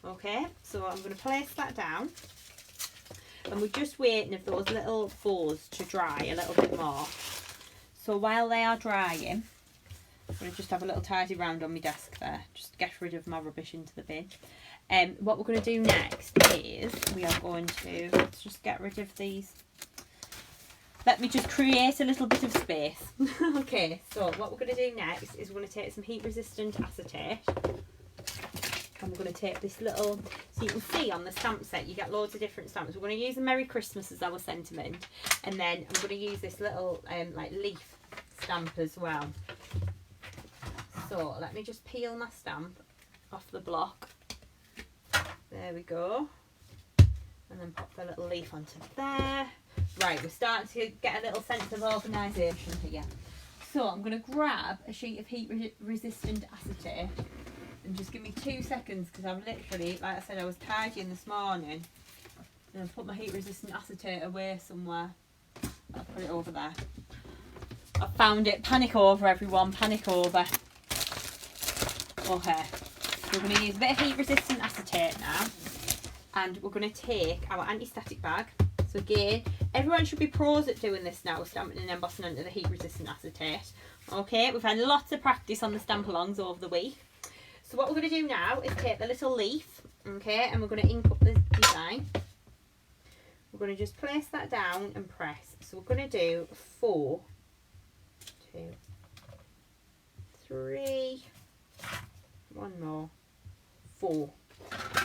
Speaker 1: Okay, so I'm going to place that down. And we're just waiting for those little bows to dry a little bit more. So while they are drying, I'm going to just have a little tidy round on my desk there, just get rid of my rubbish into the bin. What we're going to do next is we are going to, let's just get rid of these. Let me just create a little bit of space. Okay, so what we're going to do next is we're going to take some heat resistant acetate. And we're going to take this little, so you can see on the stamp set you get loads of different stamps. We're going to use a Merry Christmas as our sentiment, and then I'm going to use this little like leaf stamp as well. So let me just peel my stamp off the block. There we go. And then pop the little leaf onto there. Right, we're starting to get a little sense of organisation here. So I'm going to grab a sheet of heat resistant acetate. And just give me 2 seconds, because I've literally, like I said, I was tidying this morning and I've put my heat resistant acetate away somewhere. I'll put it over there. I found it. Panic over, everyone, panic over. Okay, we're going to use a bit of heat resistant acetate now, and we're going to take our anti-static bag. So again, everyone should be pros at doing this now, stamping and embossing onto the heat resistant acetate. Okay, we've had lots of practice on the stamp alongs over the week. So what we're going to do now is take the little leaf, okay, and we're going to ink up the design. We're going to just place that down and press. So we're going to do 4, 2, 3, 1 more, 4,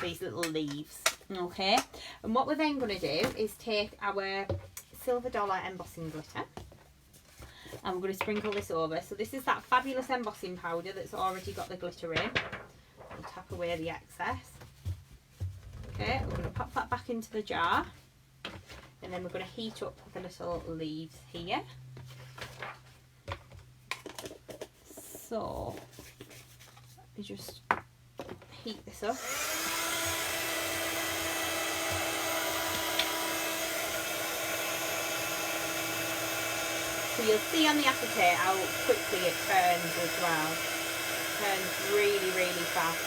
Speaker 1: these little leaves, okay. And what we're then going to do is take our silver dollar embossing glitter, and we're going to sprinkle this over. So this is that fabulous embossing powder that's already got the glitter in. We'll tap away the excess. Okay, we're going to pop that back into the jar, and then we're going to heat up the little leaves here. So let me just heat this up. So you'll see on the acetate how quickly it turns as well. It turns really, really fast.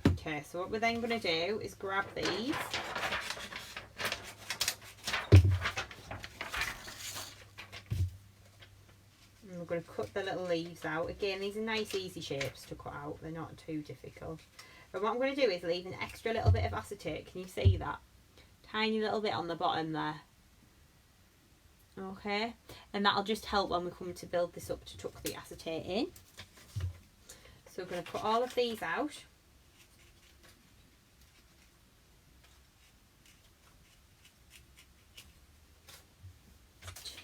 Speaker 1: Okay, so what we're then going to do is grab these. And we're going to cut the little leaves out. Again, these are nice, easy shapes to cut out. They're not too difficult. But what I'm going to do is leave an extra little bit of acetate. Can you see that? Tiny little bit on the bottom there. Okay, and that'll just help when we come to build this up to tuck the acetate in. So we're going to put all of these out.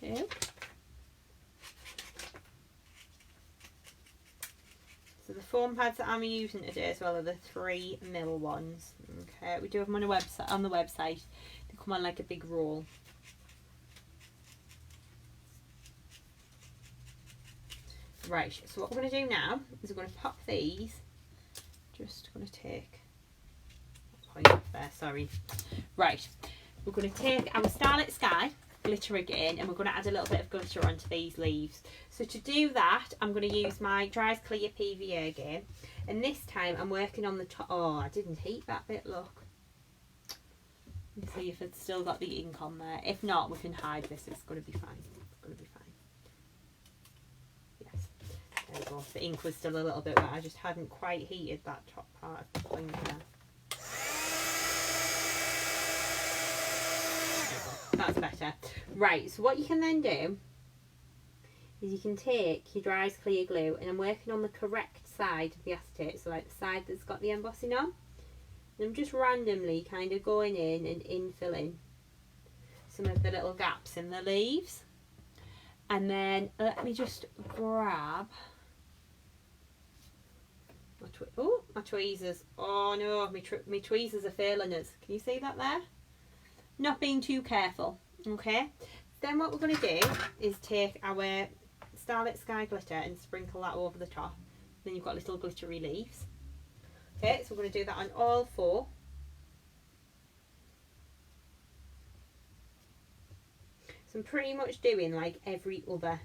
Speaker 1: 2. So the foam pads that I'm using today as well are the 3mm ones. Okay, we do have them on the website. They come on like a big roll. Right, so what we're going to do now is we're going to pop these. Just going to take that point off there, sorry. Right, we're going to take our Starlit Sky glitter again, and we're going to add a little bit of glitter onto these leaves. So to do that, I'm going to use my Dries Clear PVA again, and this time I'm working on the top. Oh, I didn't heat that bit, look. Let's see if it's still got the ink on there. If not, we can hide this. It's going to be fine. It's going to be fine. Yes, there we go. The ink was still a little bit wet. I just hadn't quite heated that top part of the point there. That's better. Right, so what you can then do is you can take your Dries Clear glue, and I'm working on the correct side of the acetate, so like the side that's got the embossing on. And I'm just randomly kind of going in and infilling some of the little gaps in the leaves. And then let me just grab my tweezers. Oh no, my tweezers are failing us. Can you see that there? Not being too careful. Okay, then what we're going to do is take our Starlit Sky glitter and sprinkle that over the top. Then you've got little glittery leaves. Okay, so we're going to do that on all 4. So I'm pretty much doing like every other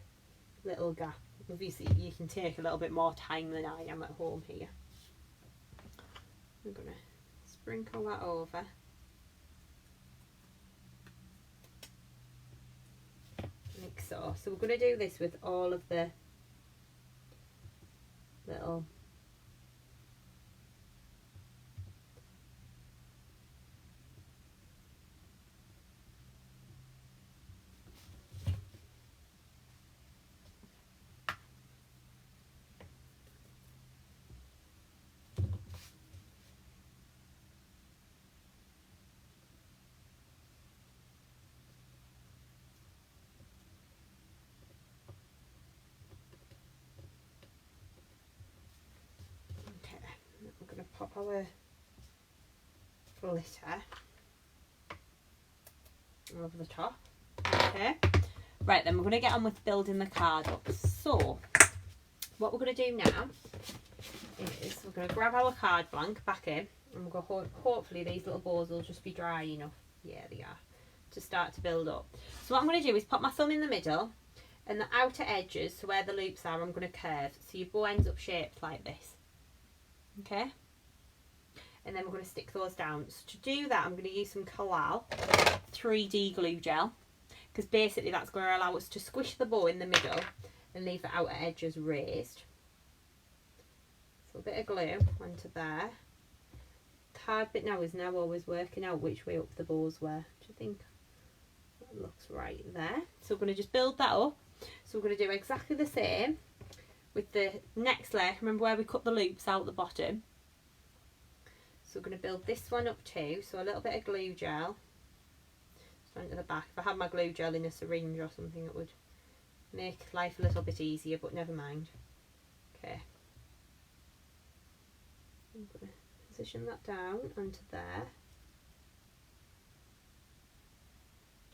Speaker 1: little gap. Obviously you can take a little bit more time than I am at home here. I'm going to sprinkle that over. Like so. So we're going to do this with all of the little pop our glitter over the top. Okay, right, then we're going to get on with building the card up. So what we're going to do now is we're going to grab our card blank back in, and we'll go, hopefully these little bows will just be dry enough, yeah they are, to start to build up. So what I'm going to do is pop my thumb in the middle, and the outer edges, so where the loops are, I'm going to curve, so your bow ends up shaped like this. Okay, and then we're going to stick those down. So to do that, I'm going to use some Collal 3D glue gel, because basically that's going to allow us to squish the bow in the middle and leave the outer edges raised. So a bit of glue onto there. The hard bit now is always working out which way up the bows were, which I think that looks right there. So we're going to just build that up. So we're going to do exactly the same with the next layer. Remember where we cut the loops out the bottom? So we're going to build this one up too. So a little bit of glue gel onto the back. If I had my glue gel in a syringe or something, it would make life a little bit easier, but never mind. Okay, I'm going to position that down onto there,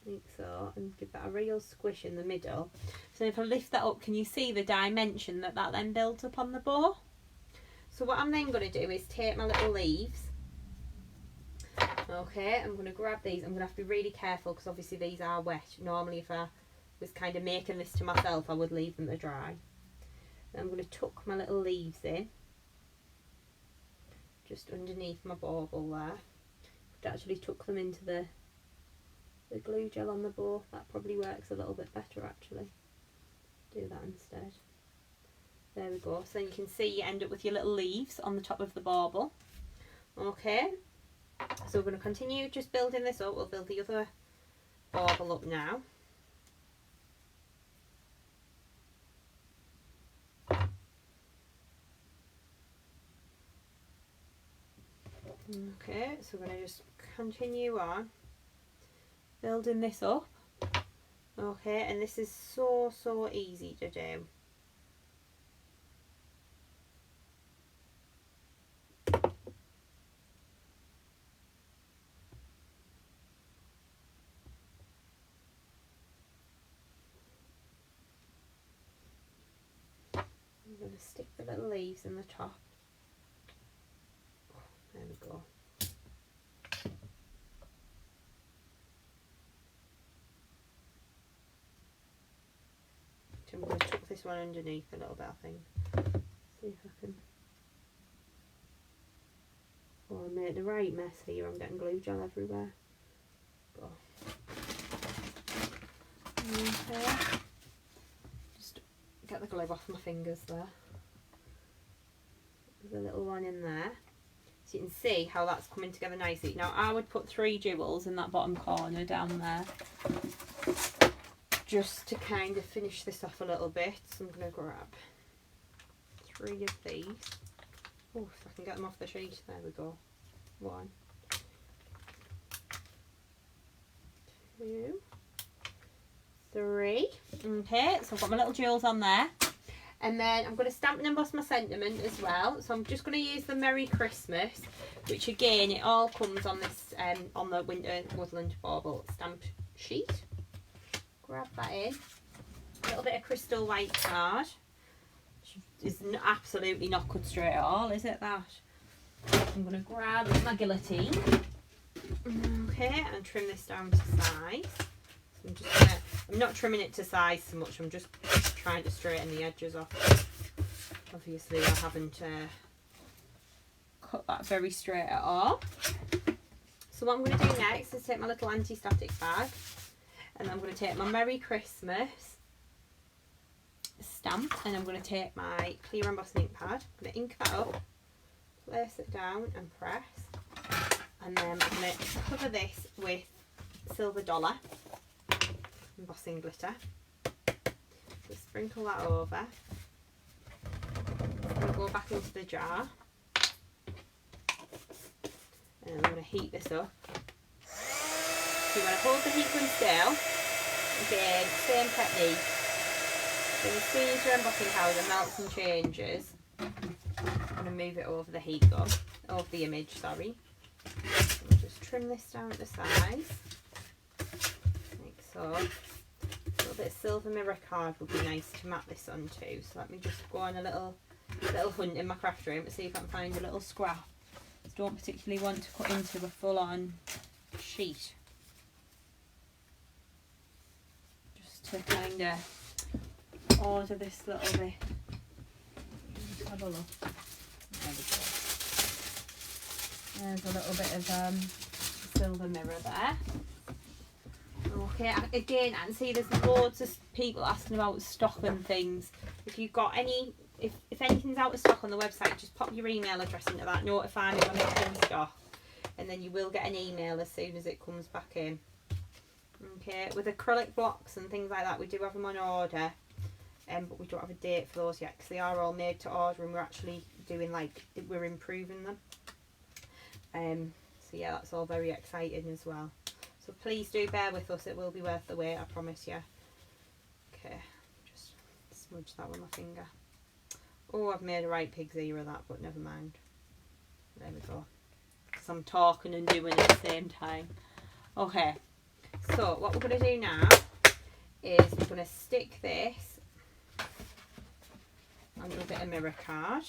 Speaker 1: like so, and give that a real squish in the middle. So if I lift that up, can you see the dimension that then builds up on the bow? So what I'm then going to do is take my little leaves. Okay, I'm going to grab these. I'm going to have to be really careful because obviously these are wet. Normally if I was kind of making this to myself, I would leave them to dry. And I'm going to tuck my little leaves in, just underneath my bauble there. Could actually tuck them into the glue gel on the bow. That probably works a little bit better actually. Do that instead. There we go. So you can see you end up with your little leaves on the top of the bauble. Okay, so we're going to continue just building this up. We'll build the other bauble up now. Okay, so we're going to just continue on building this up Okay, and this is so easy to do. I'm going to stick the little leaves in the top. There we go. So I'm going to tuck this one underneath a little bit, I think. See if I can. Oh, I made the right mess here. I'm getting glue gel everywhere. Go. Okay. Just get the glue off my fingers there. There's a little one in there. So you can see how that's coming together nicely. Now I would put 3 jewels in that bottom corner down there, just to kind of finish this off a little bit. So I'm going to grab 3 of these. Oh, if I can get them off the sheet. There we go. 1, 2, 3. Okay, so I've got my little jewels on there. And then I'm going to stamp and emboss my sentiment as well. So I'm just going to use the Merry Christmas, which again, it all comes on this, on the Winter Woodland Bauble stamp sheet. Grab that in. A little bit of crystal white card. It's absolutely not cut straight at all, is it that? I'm going to grab my guillotine. Okay, and trim this down to size. So I'm not trimming it to size so much, I'm just trying to straighten the edges off. Obviously I haven't cut that very straight at all. So what I'm going to do next is take my little anti-static bag, and I'm going to take my Merry Christmas stamp, and I'm going to take my clear embossing ink pad. I'm going to ink that up, place it down and press, and then I'm going to cover this with silver dollar embossing glitter. So sprinkle that over. I'm going to go back into the jar, and I'm going to heat this up. So you want to hold the heat gun still. Again, same technique. So as soon as your embossing powder melts and changes, I'm going to move it over the heat gun, over the image, sorry. And just trim this down at the sides, like so. A little bit of silver mirror card would be nice to map this onto. So let me just go on a little hunt in my craft room to see if I can find a little scrap. I don't particularly want to cut into a full-on sheet. Just to kind of order this little bit. Let's have a look. There we go. There's a little bit of silver mirror there. Okay, again, I can see there's loads of people asking about stock and things. If you've got any, if anything's out of stock on the website, just pop your email address into that, notify me when it's in stock, and then you will get an email as soon as it comes back in. Okay, with acrylic blocks and things like that, we do have them on order, but we don't have a date for those yet because they are all made to order, and we're actually doing, like, we're improving them. So yeah, that's all very exciting as well. So please do bear with us, it will be worth the wait, I promise you. Okay, just smudge that with my finger. Oh, I've made a right pig's ear of that, but never mind. There we go. Because I'm talking and doing at the same time. Okay, so what we're going to do now is we're going to stick this onto a bit of mirror card.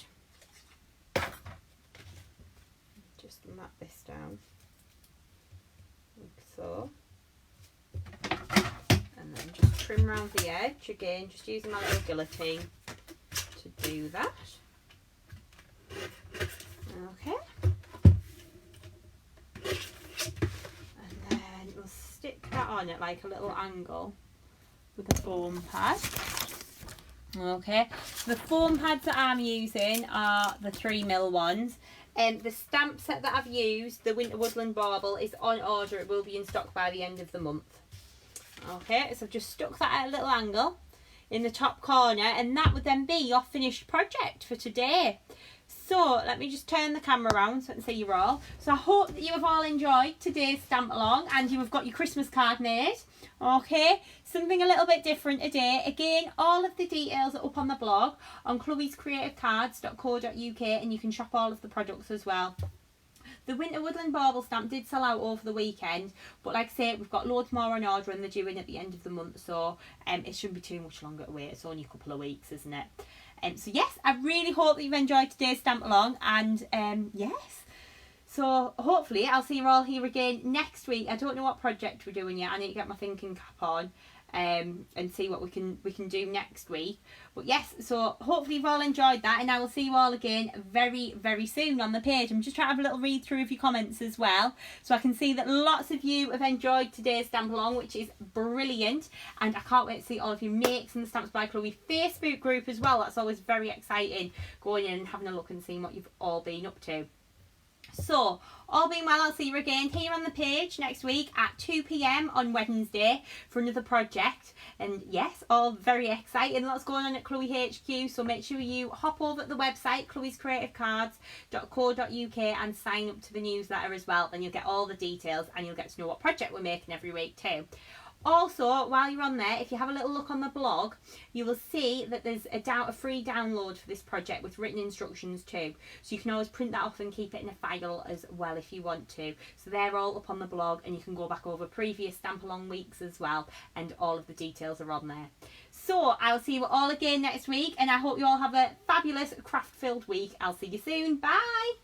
Speaker 1: Just map this down. Like so, and then just trim around the edge again, just using my little guillotine to do that. Okay, and then we'll stick that on at like a little angle with a foam pad. Okay, the foam pads that I'm using are the 3mm ones. The stamp set that I've used, the Winter Woodland Bauble, is on order. It will be in stock by the end of the month. Okay, so I've just stuck that at a little angle in the top corner, and that would then be your finished project for today. So let me just turn the camera around so I can see you all. So I hope that you have all enjoyed today's stamp along and you have got your Christmas card made. Okay, something a little bit different today. Again, all of the details are up on the blog on chloescreativecards.co.uk, and you can shop all of the products as well. The Winter Woodland Bauble stamp did sell out over the weekend, but like I say, we've got loads more on order and they're due in at the end of the month, so it shouldn't be too much longer to wait. It's only a couple of weeks, isn't it? So yes, I really hope that you've enjoyed today's stamp along, and yes, so hopefully I'll see you all here again next week. I don't know what project we're doing yet. I need to get my thinking cap on and see what we can do next week. But yes, so hopefully you've all enjoyed that, and I will see you all again very, very soon on the page. I'm just trying to have a little read through of your comments as well, so I can see that lots of you have enjoyed today's stamp along, which is brilliant, and I can't wait to see all of your makes in the Stamps by Chloe Facebook group as well. That's always very exciting, going in and having a look and seeing what you've all been up to. So, all being well, I'll see you again here on the page next week at 2 p.m. on Wednesday for another project. And yes, all very exciting. Lots going on at Chloe HQ. So make sure you hop over to the website, chloescreativecards.co.uk, and sign up to the newsletter as well. Then you'll get all the details and you'll get to know what project we're making every week too. Also, while you're on there, if you have a little look on the blog, you will see that there's a free download for this project with written instructions too. So you can always print that off and keep it in a file as well if you want to. So they're all up on the blog, and you can go back over previous stamp along weeks as well, and all of the details are on there. So I'll see you all again next week, and I hope you all have a fabulous craft filled week. I'll see you soon. Bye.